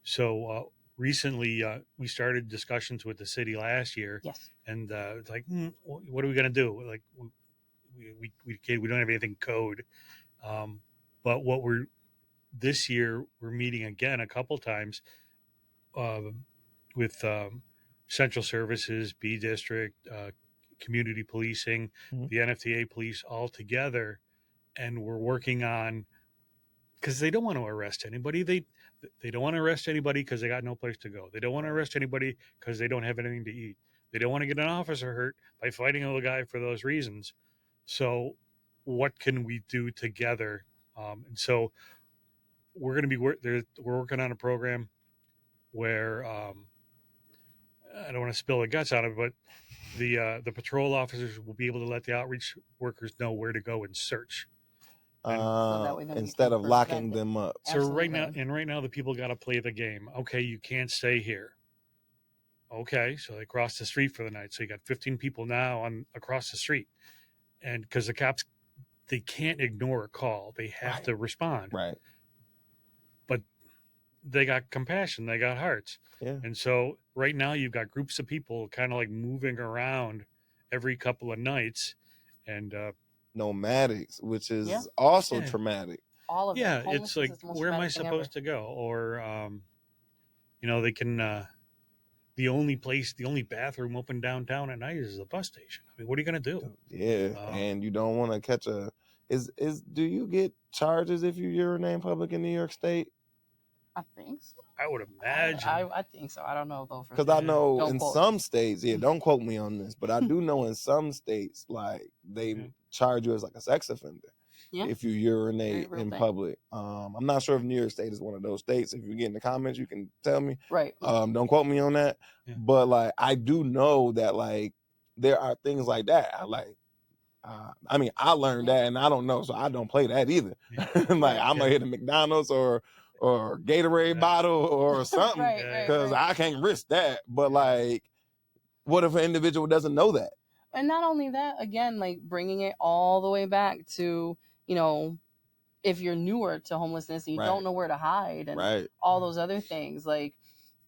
Speaker 2: so recently we started discussions with the city last year.
Speaker 3: Yes.
Speaker 2: And it's like, what are we going to do? Like we don't have anything code. But this year we're meeting again a couple times with Central Services, B District, community policing, the NFTA police all together, and we're working on because they don't want to arrest anybody. They don't want to arrest anybody because they got no place to go. They don't want to arrest anybody because they don't have anything to eat. They don't want to get an officer hurt by fighting a guy for those reasons. So, what can we do together? And so, we're going to be we're working on a program where I don't want to spill the guts out of it, but the patrol officers will be able to let the outreach workers know where to go and search.
Speaker 3: that way then we
Speaker 1: Instead
Speaker 3: can
Speaker 1: of locking
Speaker 3: prevent it.
Speaker 1: them up.
Speaker 2: So right
Speaker 3: Absolutely.
Speaker 2: now the people got to play the game. Okay, you can't stay here. Okay, so they cross the street for the night. So you got 15 people now on across the street, and because the cops, they can't ignore a call, they have to respond.
Speaker 1: Right.
Speaker 2: But they got compassion, they got hearts,
Speaker 1: Yeah.
Speaker 2: and so right now you've got groups of people kind of like moving around every couple of nights, and
Speaker 1: Nomadics, which is
Speaker 3: Yeah.
Speaker 1: also
Speaker 2: Yeah.
Speaker 1: traumatic.
Speaker 3: All of
Speaker 2: yeah,
Speaker 3: it.
Speaker 2: it's like,
Speaker 3: Homelessness is the most
Speaker 2: where am I
Speaker 3: traumatic thing
Speaker 2: supposed to go? Or they can. The only bathroom open downtown at night is the bus station. I mean, what are you going to do?
Speaker 1: Yeah, and you don't want to catch a. Do you get charges if you urinate in public in New York State?
Speaker 3: I think so.
Speaker 2: I would imagine.
Speaker 3: I think so. I don't know though.
Speaker 1: Because I know
Speaker 3: Don't
Speaker 1: in
Speaker 3: quote
Speaker 1: some
Speaker 3: me.
Speaker 1: states, don't quote me on this, but I do know in some states, like they charge you as like a sex offender if you urinate
Speaker 3: Real
Speaker 1: in
Speaker 3: thing.
Speaker 1: public. I'm not sure if New York State is one of those states. If you get in the comments, you can tell me.
Speaker 3: Right.
Speaker 1: Don't quote me on that.
Speaker 2: Yeah.
Speaker 1: But like I do know that like there are things like that. I mean, I learned that, and I don't know, so I don't play that either.
Speaker 2: Yeah.
Speaker 1: Like I'm gonna hit a McDonald's or Gatorade bottle or something because I can't risk that. But like, what if an individual doesn't know that?
Speaker 3: And not only that, again, like bringing it all the way back to, if you're newer to homelessness and you don't know where to hide and all those other things, like,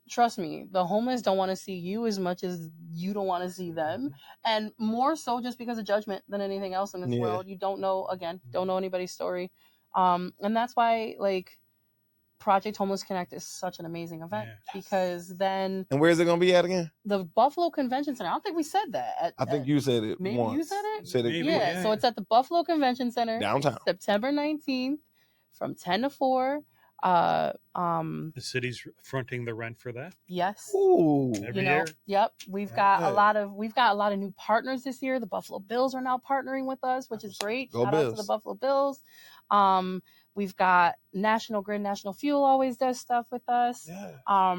Speaker 3: trust me, the homeless don't want to see you as much as you don't want to see them. And more so just because of judgment than anything else in this world. You don't know anybody's story. And that's why, like, Project Homeless Connect is such an amazing event because then...
Speaker 1: And where's it going to be at again?
Speaker 3: The Buffalo Convention Center. I don't think we said that.
Speaker 1: I think you said it
Speaker 3: maybe
Speaker 1: once.
Speaker 3: You said it?
Speaker 1: Said it
Speaker 3: yeah, so it's at the Buffalo Convention Center.
Speaker 1: Downtown.
Speaker 3: September 19th from 10 to 4.
Speaker 2: The city's fronting the rent for that.
Speaker 3: Yes.
Speaker 1: Ooh.
Speaker 2: Every year.
Speaker 3: Yep. We've got a lot of new partners this year. The Buffalo Bills are now partnering with us, which is great.
Speaker 1: Go
Speaker 3: Shout
Speaker 1: Bills.
Speaker 3: out to the Buffalo Bills. We've got National Grid, National Fuel always does stuff with us.
Speaker 1: Yeah.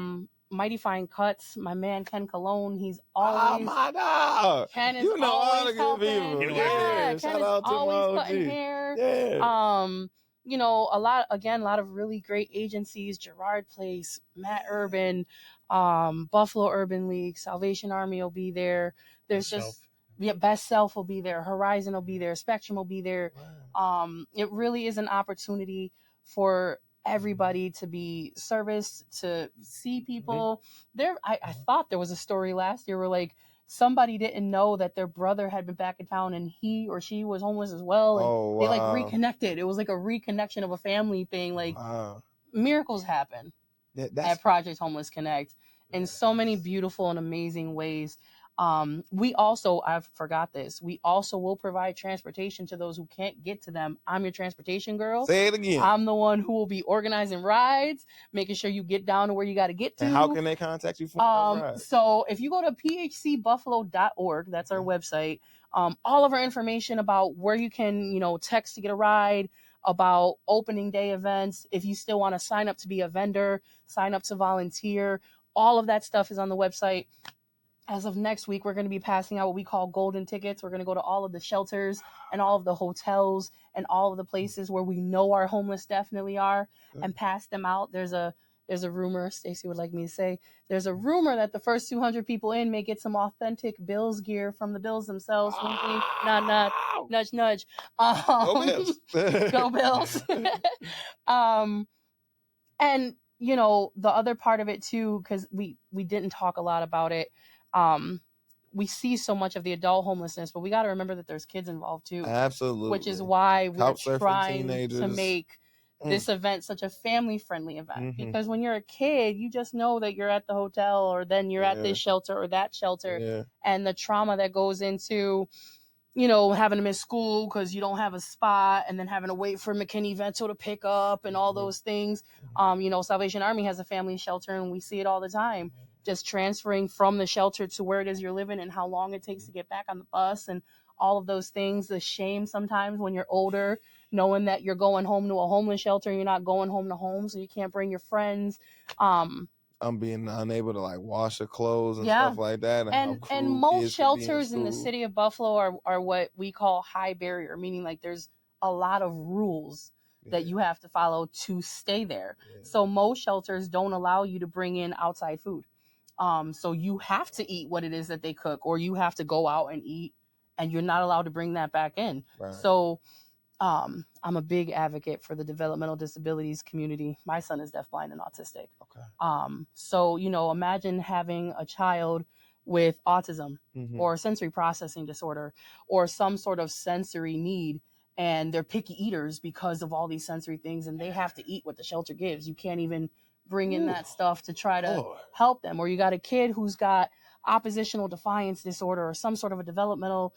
Speaker 3: Mighty Fine Cuts, my man Ken Cologne, he's always...
Speaker 1: Oh my God.
Speaker 3: Ken is always helping.
Speaker 1: Yeah.
Speaker 3: Ken is always cutting hair.
Speaker 1: Yeah.
Speaker 3: A lot of really great agencies, Gerard Place, Matt Urban, Buffalo Urban League, Salvation Army will be there. There's Best Self will be there. Horizon will be there. Spectrum will be there. Wow. It really is an opportunity for everybody to be serviced, to see people. I thought there was a story last year where like somebody didn't know that their brother had been back in town and he or she was homeless as well. And they like reconnected. It was like a reconnection of a family thing. Like miracles happen at Project Homeless Connect in so many beautiful and amazing ways. We also, I forgot this, we also will provide transportation to those who can't get to them. I'm your transportation girl.
Speaker 1: Say it again.
Speaker 3: I'm the one who will be organizing rides, making sure you get down to where you got to get to.
Speaker 1: And how can they contact you for those rides?
Speaker 3: So if you go to phcbuffalo.org, that's our website, all of our information about where you can, text to get a ride, about opening day events, if you still want to sign up to be a vendor, sign up to volunteer, all of that stuff is on the website. As of next week, we're going to be passing out what we call golden tickets. We're going to go to all of the shelters and all of the hotels and all of the places where we know our homeless definitely are and pass them out. There's a rumor, Stacey would like me to say, there's a rumor that the first 200 people in may get some authentic Bills gear from the Bills themselves. Wink, wink, nod, nod, nudge, nudge.
Speaker 1: Go Bills.
Speaker 3: Go Bills. And, the other part of it too, because we didn't talk a lot about it, we see so much of the adult homelessness, but we got to remember that there's kids involved too.
Speaker 1: Absolutely.
Speaker 3: Which is why we're trying
Speaker 1: teenagers.
Speaker 3: to make this event such a family-friendly event. Because when you're a kid, you just know that you're at the hotel or then you're at this shelter or that shelter. And the trauma that goes into, having to miss school because you don't have a spot, and then having to wait for McKinney-Vento to pick up and all those things. Salvation Army has a family shelter, and we see it all the time. Just transferring from the shelter to where it is you're living and how long it takes to get back on the bus and all of those things. The shame sometimes when you're older, knowing that you're going home to a homeless shelter and you're not going home to home, so you can't bring your friends.
Speaker 1: I'm being unable to like wash your clothes and stuff like that.
Speaker 3: And most shelters in the city of Buffalo are what we call high barrier, meaning like there's a lot of rules that you have to follow to stay there. So most shelters don't allow you to bring in outside food. So you have to eat what it is that they cook, or you have to go out and eat, and you're not allowed to bring that back in. Right. So I'm a big advocate for the developmental disabilities community. My son is deafblind and autistic. Okay. So imagine having a child with autism or sensory processing disorder or some sort of sensory need, and they're picky eaters because of all these sensory things, and they have to eat what the shelter gives. You can't even bring in that stuff to try to help them. Or you got a kid who's got oppositional defiance disorder or some sort of a developmental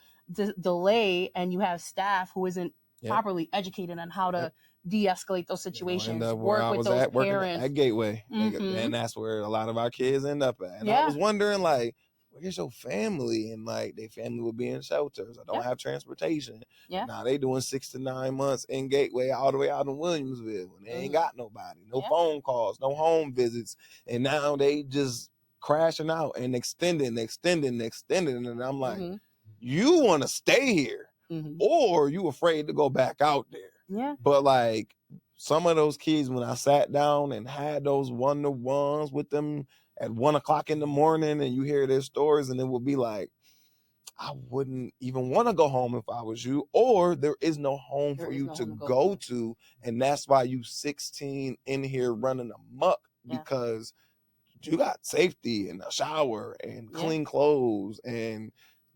Speaker 3: delay, and you have staff who isn't properly educated on how to de-escalate those situations, work with those parents.
Speaker 1: At Gateway, and that's where a lot of our kids end up at. And I was wondering, like, where's your family? And like, their family will be in shelters. I don't have transportation. Now they doing 6 to 9 months in Gateway all the way out in Williamsville, and they ain't got nobody, no phone calls, no home visits, and now they just crashing out and extending. And I'm like, you want to stay here, or you afraid to go back out there? Yeah. But like some of those kids, when I sat down and had those one-to-ones with them at 1 o'clock in the morning, and you hear their stories, and it will be like, I wouldn't even want to go home if I was you, or there is no home for you to go to. And that's why you 16 in here running amok, because you got safety and a shower and clean clothes, and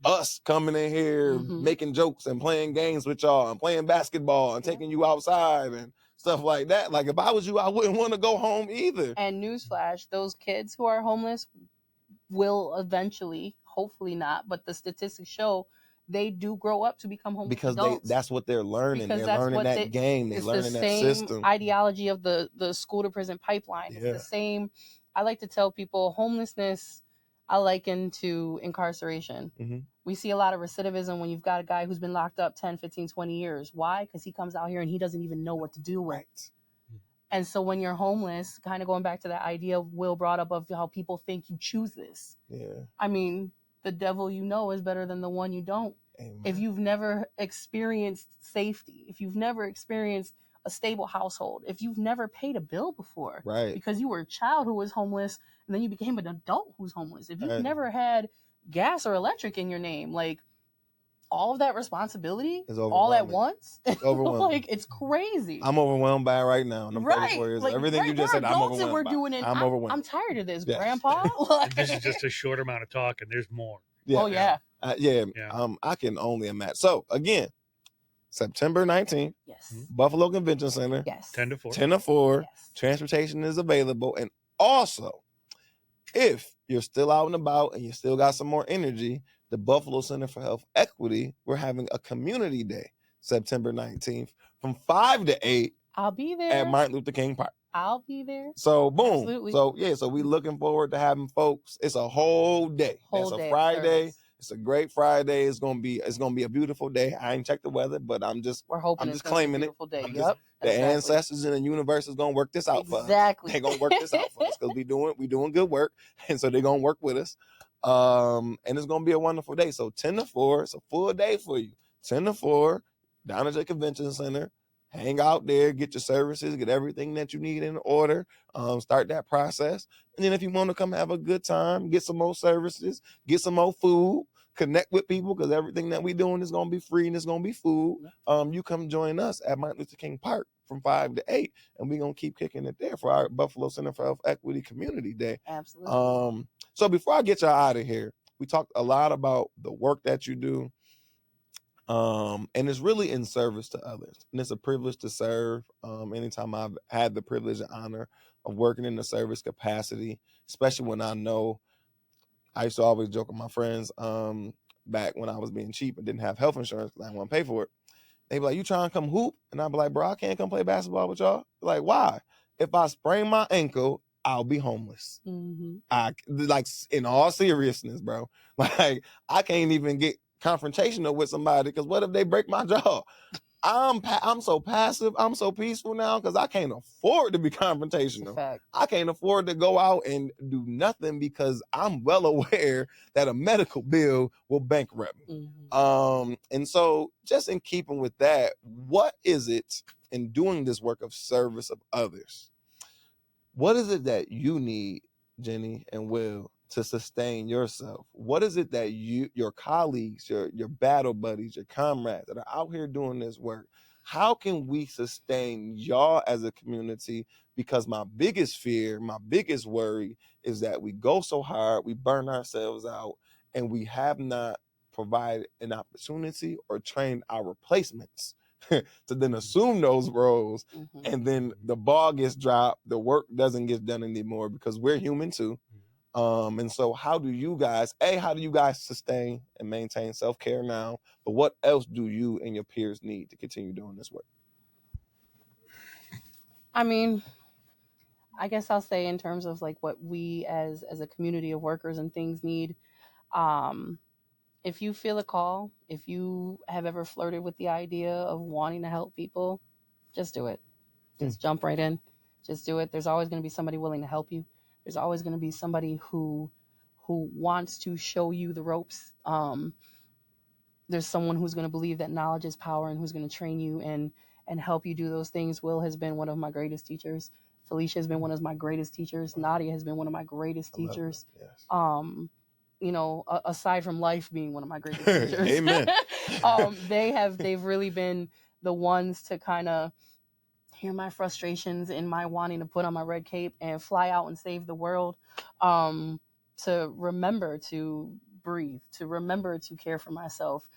Speaker 1: us coming in here making jokes and playing games with y'all and playing basketball and taking you outside and stuff like that. Like, if I was you, I wouldn't want to go home either.
Speaker 3: And newsflash, those kids who are homeless will eventually, hopefully not, but the statistics show they do grow up to become homeless
Speaker 1: because
Speaker 3: adults.
Speaker 1: That's what they're learning. They're learning that game. They're learning that system.
Speaker 3: It's the same ideology of the school to prison pipeline. It's the same. I like to tell people homelessness I liken to incarceration. We see a lot of recidivism when you've got a guy who's been locked up 10, 15, 20 years. Why? Because he comes out here and he doesn't even know what to do with. Right. And so when you're homeless, kind of going back to that idea Will brought up of how people think you choose this. Yeah. I mean, the devil you know is better than the one you don't. Amen. If you've never experienced safety, if you've never experienced a stable household, if you've never paid a bill before, right, because you were a child who was homeless and then you became an adult who's homeless, if you've never had gas or electric in your name, like all of that responsibility all at once, like it's crazy.
Speaker 1: I'm overwhelmed by it right now. And I'm 34 years old. Everything you just said, I'm overwhelmed.
Speaker 3: We're doing it. I'm overwhelmed. I'm tired of this, Grandpa.
Speaker 2: This is just a short amount of talk, and there's more.
Speaker 1: Yeah. Oh yeah. I can only imagine. So again, September 19th, Buffalo Convention Center,
Speaker 2: 10 to 4.
Speaker 1: 10 to 4. Yes. Transportation is available. And also, if you're still out and about and you still got some more energy, the Buffalo Center for Health Equity, we're having a community day, September 19th, from 5 to 8.
Speaker 3: I'll be there.
Speaker 1: At Martin Luther King Park.
Speaker 3: I'll be there.
Speaker 1: So, boom. Absolutely. So we looking forward to having folks. It's a whole day. It's a Friday. It's a great Friday. It's gonna be a beautiful day. I ain't checked the weather, but we're hoping I'm just claiming it. Day. The ancestors in the universe is gonna work this out for us. Exactly. They're gonna work this out for us because we doing good work, and so they're gonna work with us. And it's gonna be a wonderful day. So 10 to 4, it's a full day for you. 10 to 4, down at the convention center. Hang out there, get your services, get everything that you need in order. Start that process. And then if you want to come have a good time, get some more services, get some more food, connect with people, because everything that we're doing is going to be free and it's going to be food. You come join us at Martin Luther King Park from 5 to 8, and we're going to keep kicking it there for our Buffalo Center for Health Equity Community Day.
Speaker 3: Absolutely.
Speaker 1: So before I get y'all out of here, we talked a lot about the work that you do. And it's really in service to others, and it's a privilege to serve. Anytime I've had the privilege and honor of working in the service capacity, especially when I know, I used to always joke with my friends, back when I was being cheap and didn't have health insurance because I didn't want to pay for it. They be like, you trying to come hoop? And I'd be like, bro, I can't come play basketball with y'all. Like, why? If I sprain my ankle, I'll be homeless.
Speaker 3: Mm-hmm.
Speaker 1: I like, in all seriousness, bro. Like, I can't even get confrontational with somebody because what if they break my jaw? I'm so passive. I'm so peaceful now because I can't afford to be confrontational.
Speaker 3: Fact.
Speaker 1: I can't afford to go out and do nothing because I'm well aware that a medical bill will bankrupt me.
Speaker 3: Mm-hmm.
Speaker 1: And so just in keeping with that, what is it in doing this work of service of others? What is it that you need, Jeni and Will, to sustain yourself? What is it that your colleagues, your battle buddies, your comrades that are out here doing this work, how can we sustain y'all as a community? Because my biggest fear, my biggest worry is that we go so hard, we burn ourselves out, and we have not provided an opportunity or trained our replacements to then assume those roles.
Speaker 3: Mm-hmm.
Speaker 1: And then the ball gets dropped, the work doesn't get done anymore because we're human too. And so how do you guys sustain and maintain self-care now? But what else do you and your peers need to continue doing this work?
Speaker 3: I mean, I guess I'll say in terms of like what we as a community of workers and things need. If you feel a call, if you have ever flirted with the idea of wanting to help people, just do it. Just jump right in. Just do it. There's always going to be somebody willing to help you. There's always going to be somebody who wants to show you the ropes. There's someone who's going to believe that knowledge is power and who's going to train you and help you do those things. Will has been one of my greatest teachers. Felicia has been one of my greatest teachers. Nadia has been one of my greatest teachers.
Speaker 1: Yes.
Speaker 3: You know, aside from life being one of my greatest teachers.
Speaker 1: Amen.
Speaker 3: They've really been the ones to kind of hear my frustrations and my wanting to put on my red cape and fly out and save the world. To remember to breathe, to remember to care for myself.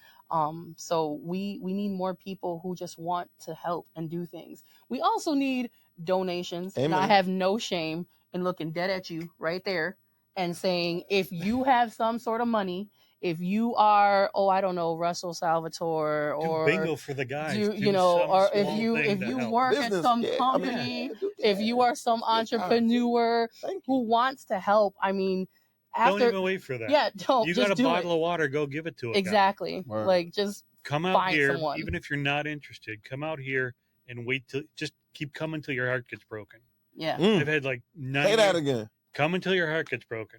Speaker 3: So we need more people who just want to help and do things. We also need donations.
Speaker 1: Amen.
Speaker 3: And I have no shame in looking dead at you right there and saying, if you have some sort of money, if you are, I don't know, Russell Salvatore, or
Speaker 2: do bingo for the guys,
Speaker 3: or if you work
Speaker 1: business,
Speaker 3: at some company, if you are some entrepreneur who wants to help, I mean,
Speaker 2: don't even wait for that.
Speaker 3: Yeah, don't.
Speaker 2: You
Speaker 3: just
Speaker 2: got a bottle of water, go give it to it.
Speaker 3: Exactly. Like, just
Speaker 2: come out here,
Speaker 3: someone.
Speaker 2: even if you're not interested. Come out here and wait till just keep coming till your heart gets broken.
Speaker 3: Yeah,
Speaker 2: I've had like 9.
Speaker 1: Say that again.
Speaker 2: Come until your heart gets broken.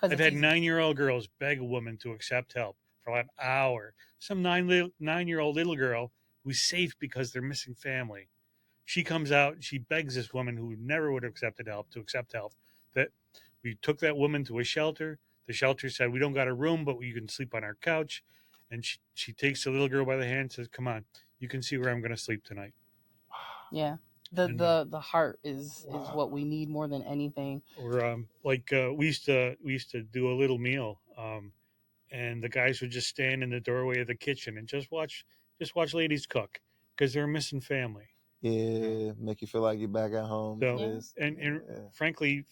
Speaker 2: I've had 9-year-old girls beg a woman to accept help for like an hour. Some 9-year-old little girl who's safe because they're missing family. She comes out and she begs this woman who never would have accepted help to accept help. That we took that woman to a shelter. The shelter said, we don't got a room, but you can sleep on our couch. And she takes the little girl by the hand and says, come on, you can see where I'm going to sleep tonight.
Speaker 3: Yeah. The heart is what we need more than anything.
Speaker 2: Or we used to do a little meal, and the guys would just stand in the doorway of the kitchen and just watch ladies cook because they're missing family.
Speaker 1: Yeah, make you feel like you're back at home.
Speaker 2: So, and frankly,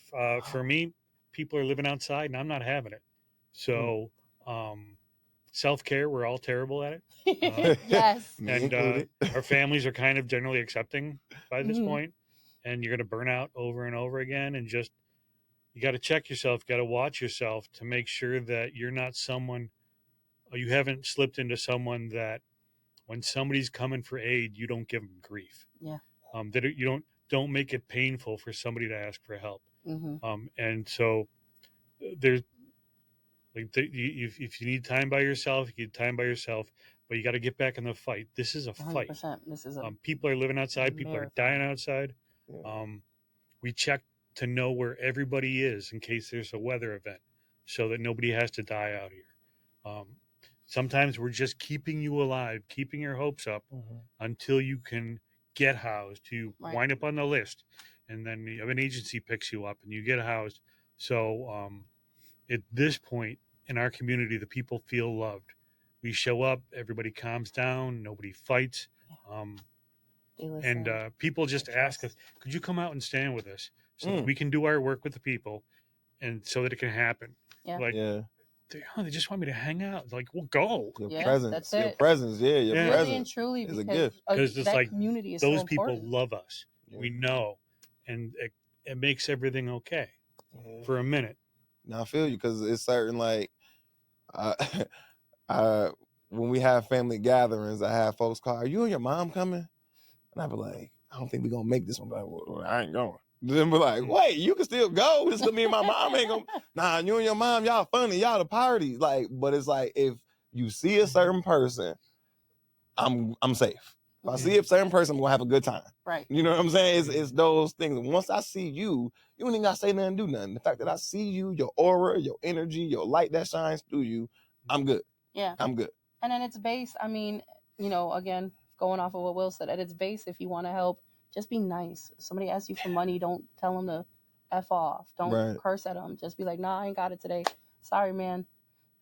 Speaker 2: for me, people are living outside and I'm not having it. So, self-care, we're all terrible at it.
Speaker 3: Yes.
Speaker 2: And our families are kind of generally accepting by this point, and you're going to burn out over and over again. And just, you got to check yourself, you got to watch yourself to make sure that you're not someone, you haven't slipped into someone that when somebody's coming for aid, you don't give them grief.
Speaker 3: Yeah.
Speaker 2: That you don't make it painful for somebody to ask for help. And so there's like if you need time by yourself, you need time by yourself, but you got to get back in the fight. This is a fight.
Speaker 3: 100%. This is
Speaker 2: people are living outside. People are dying outside. We check to know where everybody is in case there's a weather event, so that nobody has to die out here. Sometimes we're just keeping you alive, keeping your hopes up until you can get housed. You wind up on the list, and then an agency picks you up and you get housed. So at this point in our community, the people feel loved. We show up, everybody calms down, nobody fights. And people just ask us, could you come out and stand with us so that we can do our work with the people and so that it can happen?
Speaker 3: Yeah.
Speaker 2: they just want me to hang out. Like, well, go.
Speaker 1: Your
Speaker 3: Yeah,
Speaker 1: presence,
Speaker 3: that's
Speaker 1: your
Speaker 3: it.
Speaker 1: presence, yeah, your
Speaker 2: Yeah.
Speaker 3: Really and
Speaker 1: presence
Speaker 3: truly,
Speaker 1: is a
Speaker 3: because
Speaker 1: gift.
Speaker 2: Because it's
Speaker 3: that
Speaker 2: like
Speaker 3: community is
Speaker 2: those
Speaker 3: so
Speaker 2: people
Speaker 3: important.
Speaker 2: love us.
Speaker 1: Yeah.
Speaker 2: We know, and it makes everything okay
Speaker 1: Yeah.
Speaker 2: for a minute.
Speaker 1: Now I feel you, because it's certain, like, I, I when we have family gatherings, I have folks call, "Are you and your mom coming?" And I be like, "I don't think we're gonna make this one." But well, I ain't going. Then be like, "Wait, you can still go. It's gonna be my mom ain't gonna." Nah, you and your mom, y'all funny, y'all the party. Like, but it's like, if you see a certain person, I'm safe. If I see a certain person, I'm gonna have a good time.
Speaker 3: Right.
Speaker 1: You know what I'm saying? It's those things. Once I see you, you don't even gotta say nothing, do nothing. The fact that I see you, your aura, your energy, your light that shines through you, I'm good.
Speaker 3: Yeah.
Speaker 1: I'm good.
Speaker 3: And at its base, I mean, again, going off of what Will said, at its base, if you want to help, just be nice. If somebody asks you for money, don't tell them to F off. Don't curse at them. Just be like, nah, I ain't got it today. Sorry, man.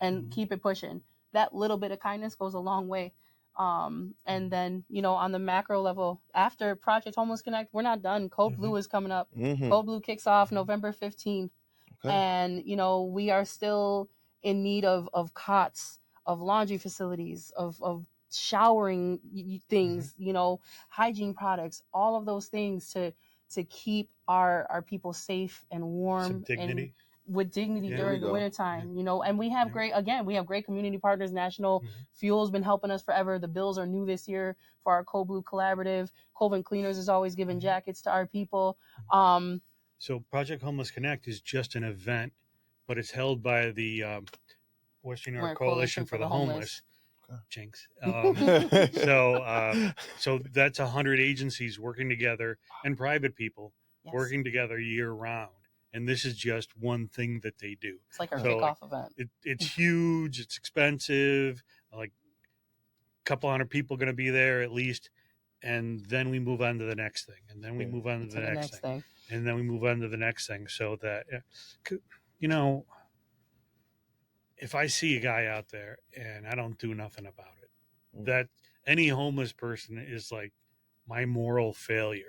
Speaker 3: And keep it pushing. That little bit of kindness goes a long way. And then, on the macro level, after Project Homeless Connect, we're not done. Code Blue is coming up. Code Blue kicks off November 15th. Okay. And, we are still in need of cots, of laundry facilities, of showering things, hygiene products, all of those things to keep our people safe and warm.
Speaker 2: Some dignity.
Speaker 3: And with dignity during the wintertime, and we have great community partners. National Fuel's been helping us forever. The bills are new this year for our Cold Blue Collaborative. Colvin Cleaners is always giving jackets to our people.
Speaker 2: So Project Homeless Connect is just an event, but it's held by the Western New York Coalition for the Homeless. Jinx. So that's 100 agencies working together, and private people working together year round. And this is just one thing that they do.
Speaker 3: It's like our kickoff event.
Speaker 2: It's huge. It's expensive. Like a couple hundred people going to be there at least. And then we move on to the next thing. And then we move on to the next thing. And then we move on to the next thing. So that, if I see a guy out there and I don't do nothing about it, that any homeless person is like my moral failure.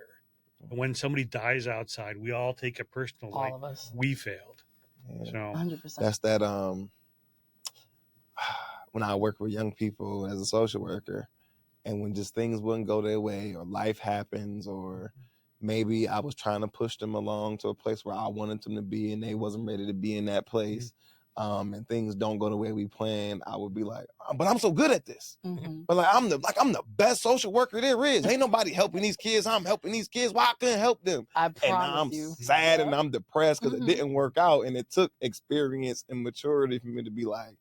Speaker 2: And when somebody dies outside, we all take it personal.
Speaker 3: All of us.
Speaker 2: We failed.
Speaker 1: Yeah.
Speaker 2: So
Speaker 3: 100%.
Speaker 1: That's that. When I work with young people as a social worker, and when just things wouldn't go their way, or life happens, or maybe I was trying to push them along to a place where I wanted them to be, and they wasn't ready to be in that place. And things don't go the way we planned, I would be like, but I'm so good at this. But I'm the best social worker there is. Ain't nobody helping these kids. I'm helping these kids. Why I couldn't help them?
Speaker 3: I promise
Speaker 1: and I'm
Speaker 3: you.
Speaker 1: sad and I'm depressed because it didn't work out. And it took experience and maturity for me to be like,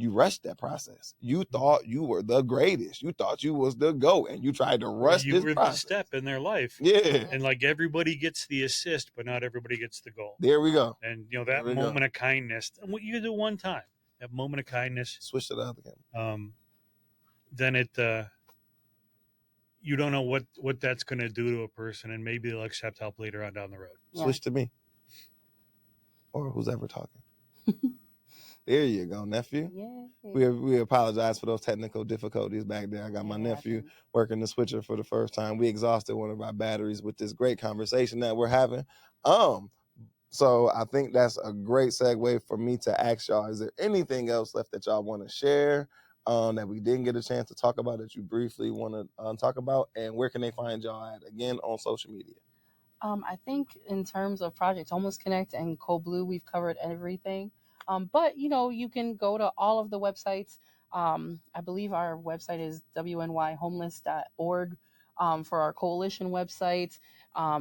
Speaker 1: you rushed that process. You thought you were the greatest. You thought you was the GOAT, and you tried to rush this process. You were the
Speaker 2: step in their life.
Speaker 1: Yeah.
Speaker 2: And like everybody gets the assist, but not everybody gets the goal.
Speaker 1: There we go.
Speaker 2: And that moment of kindness, and what you can do one time, that moment of kindness.
Speaker 1: Switch to the other game.
Speaker 2: Then it, you don't know what that's going to do to a person, and maybe they'll accept help later on down the road.
Speaker 1: Yeah. Switch to me. Or who's ever talking. There you go, nephew. Yeah. We apologize for those technical difficulties back there. I got my nephew working the switcher for the first time. We exhausted one of our batteries with this great conversation that we're having. So I think that's a great segue for me to ask y'all, is there anything else left that y'all want to share that we didn't get a chance to talk about that you briefly want to talk about? And where can they find y'all at, again, on social media?
Speaker 3: I think in terms of Project Homeless Connect and Cold Blue, we've covered everything. But, you can go to all of the websites. I believe our website is wnyhomeless.org for our coalition websites.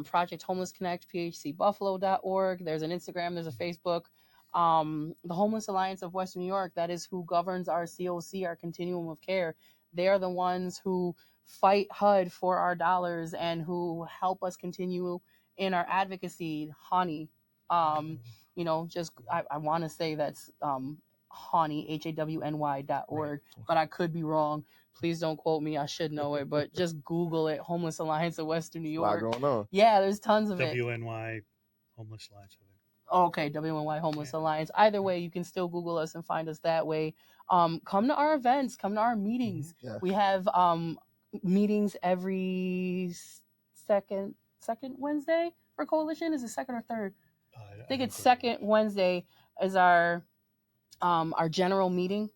Speaker 3: Project Homeless Connect, phcbuffalo.org. There's an Instagram, there's a Facebook. The Homeless Alliance of Western New York, that is who governs our COC, our continuum of care. They are the ones who fight HUD for our dollars and who help us continue in our advocacy. Honey, I want to say that's Hawny, HAWNY.org, but I could be wrong. Please don't quote me. I should know it, but just Google it. Homeless Alliance of Western New York.
Speaker 1: A lot going on.
Speaker 3: Yeah, there's tons of
Speaker 2: WNY Homeless Alliance.
Speaker 3: Okay, WNY Homeless Alliance. Either way, you can still Google us and find us that way. Come to our events. Come to our meetings. Yeah. We have meetings every second Wednesday for Coalition. Is it second or third? I think it's second Wednesday is our our general meeting.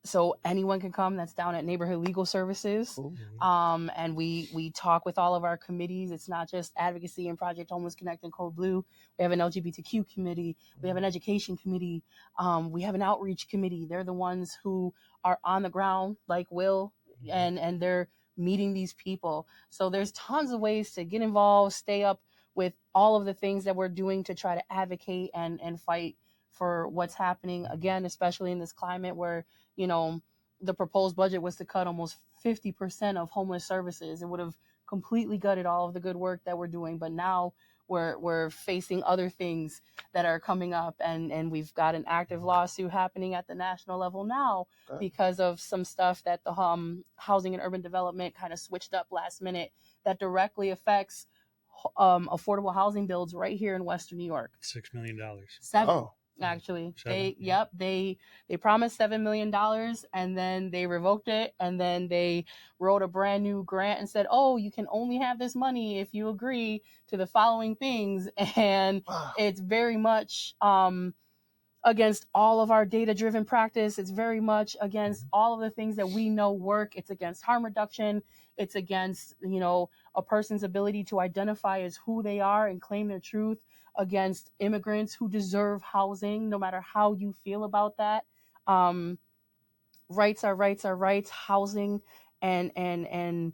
Speaker 3: So anyone can come. That's down at Neighborhood Legal Services. And we talk with all of our committees. It's not just advocacy and Project Homeless Connect and Code Blue. We have an LGBTQ committee. We have an education committee. We have an outreach committee. They're the ones who are on the ground, like Will, and they're meeting these people. So there's tons of ways to get involved, stay up with all of the things that we're doing to try to advocate and fight for what's happening, again, especially in this climate where, you know, the proposed budget was to cut almost 50% of homeless services. It would have completely gutted all of the good work that we're doing. But now we're facing other things that are coming up, and we've got an active lawsuit happening at the national level now because of some stuff that the Housing and Urban Development kind of switched up last minute that directly affects affordable housing builds right here in Western New York.
Speaker 2: $6 million.
Speaker 3: Seven. Actually,
Speaker 2: Seven.
Speaker 3: they promised $7 million and then they revoked it, and then they wrote a brand new grant and said, oh, you can only have this money if you agree to the following things. And it's very much against all of our data-driven practice. It's very much against all of the things that we know work. It's against harm reduction. It's against, you know, a person's ability to identify as who they are and claim their truth, against immigrants who deserve housing, no matter how you feel about that. Rights are rights are rights. Housing and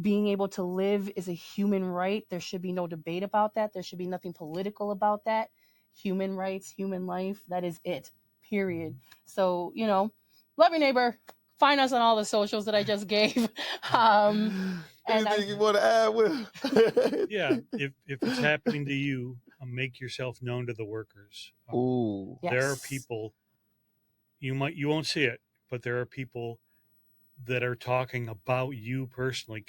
Speaker 3: being able to live is a human right. There should be no debate about that. There should be nothing political about that. Human rights, human life, that is it, period. So, you know, love your neighbor. Find us on all the socials that I just gave.
Speaker 1: Anything you want to add, Will?
Speaker 2: Yeah, if it's happening to you, make yourself known to the workers.
Speaker 1: Ooh.
Speaker 2: There are people, you won't see it, but there are people that are talking about you personally,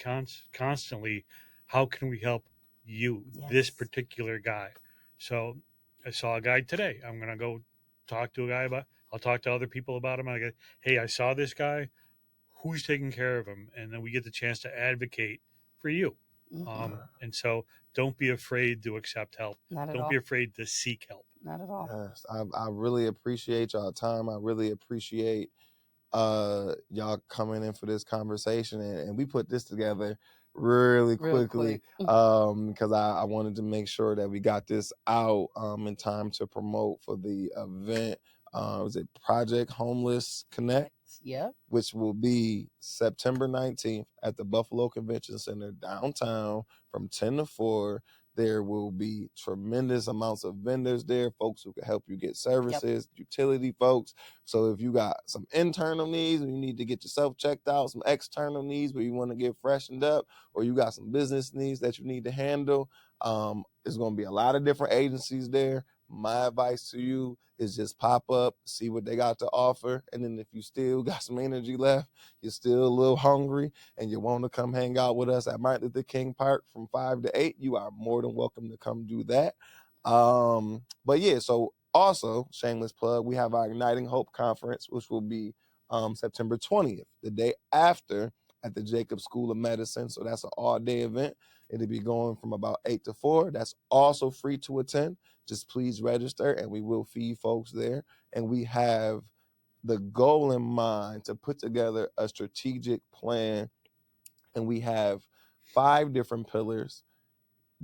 Speaker 2: constantly. How can we help you, this particular guy? So I saw a guy today. I'm going to go talk to a guy about, I'll talk to other people about him. I go, hey, I saw this guy. Who's taking care of him? And then we get the chance to advocate for you. And so don't be afraid to accept help. Don't be afraid to seek help.
Speaker 3: Not at all.
Speaker 1: Yes, I really appreciate y'all time. I really appreciate y'all coming in for this conversation, and we put this together really quickly because I wanted to make sure that we got this out in time to promote for the event. Was it Project Homeless Connect?
Speaker 3: Yeah.
Speaker 1: Which will be September 19th at the Buffalo Convention Center downtown from 10 to 4. There will be tremendous amounts of vendors there, folks who can help you get services, utility folks. So if you got some internal needs and you need to get yourself checked out, some external needs where you want to get freshened up, or you got some business needs that you need to handle, there's going to be a lot of different agencies there. My advice to you is just pop up, see what they got to offer. And then if you still got some energy left, you're still a little hungry, and you want to come hang out with us at Martin Luther King Park from 5 to 8, you are more than welcome to come do that. But yeah, so also, shameless plug, we have our Igniting Hope Conference, which will be September 20th, the day after, at the Jacobs School of Medicine. So that's an all-day event. It'll be going from about 8 to 4. That's also free to attend. Just please register, and we will feed folks there. And we have the goal in mind to put together a strategic plan, and we have 5 different pillars.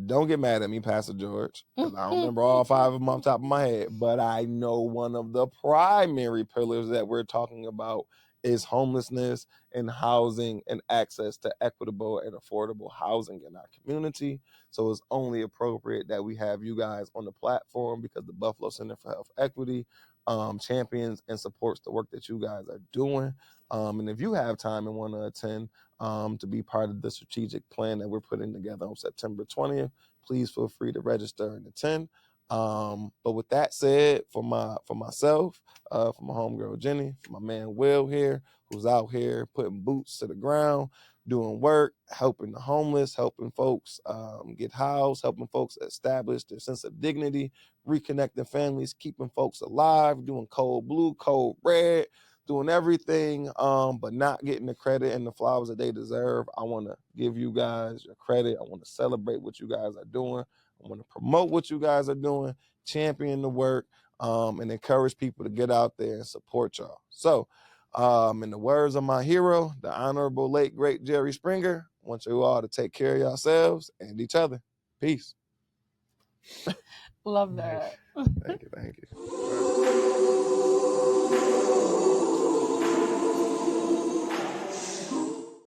Speaker 1: Don't get mad at me, Pastor George, because I don't remember all 5 of them off the top of my head, but I know one of the primary pillars that we're talking about is homelessness and housing and access to equitable and affordable housing in our community. So it's only appropriate that we have you guys on the platform, because the Buffalo Center for Health Equity champions and supports the work that you guys are doing. And if you have time and want to attend to be part of the strategic plan that we're putting together on September 20th, please feel free to register and attend. But with that said, for myself, for my homegirl Jenny, for my man Will here, who's out here putting boots to the ground, doing work, helping the homeless, helping folks get housed, helping folks establish their sense of dignity, reconnecting families, keeping folks alive, doing code blue, code red, doing everything, but not getting the credit and the flowers that they deserve. I want to give you guys your credit. I want to celebrate what you guys are doing. I want to promote what you guys are doing, champion the work. and encourage people to get out there and support y'all. So, in the words of my hero, the honorable late great Jerry Springer, I want you all to take care of yourselves and each other. Peace.
Speaker 3: Love that.
Speaker 1: Thank you.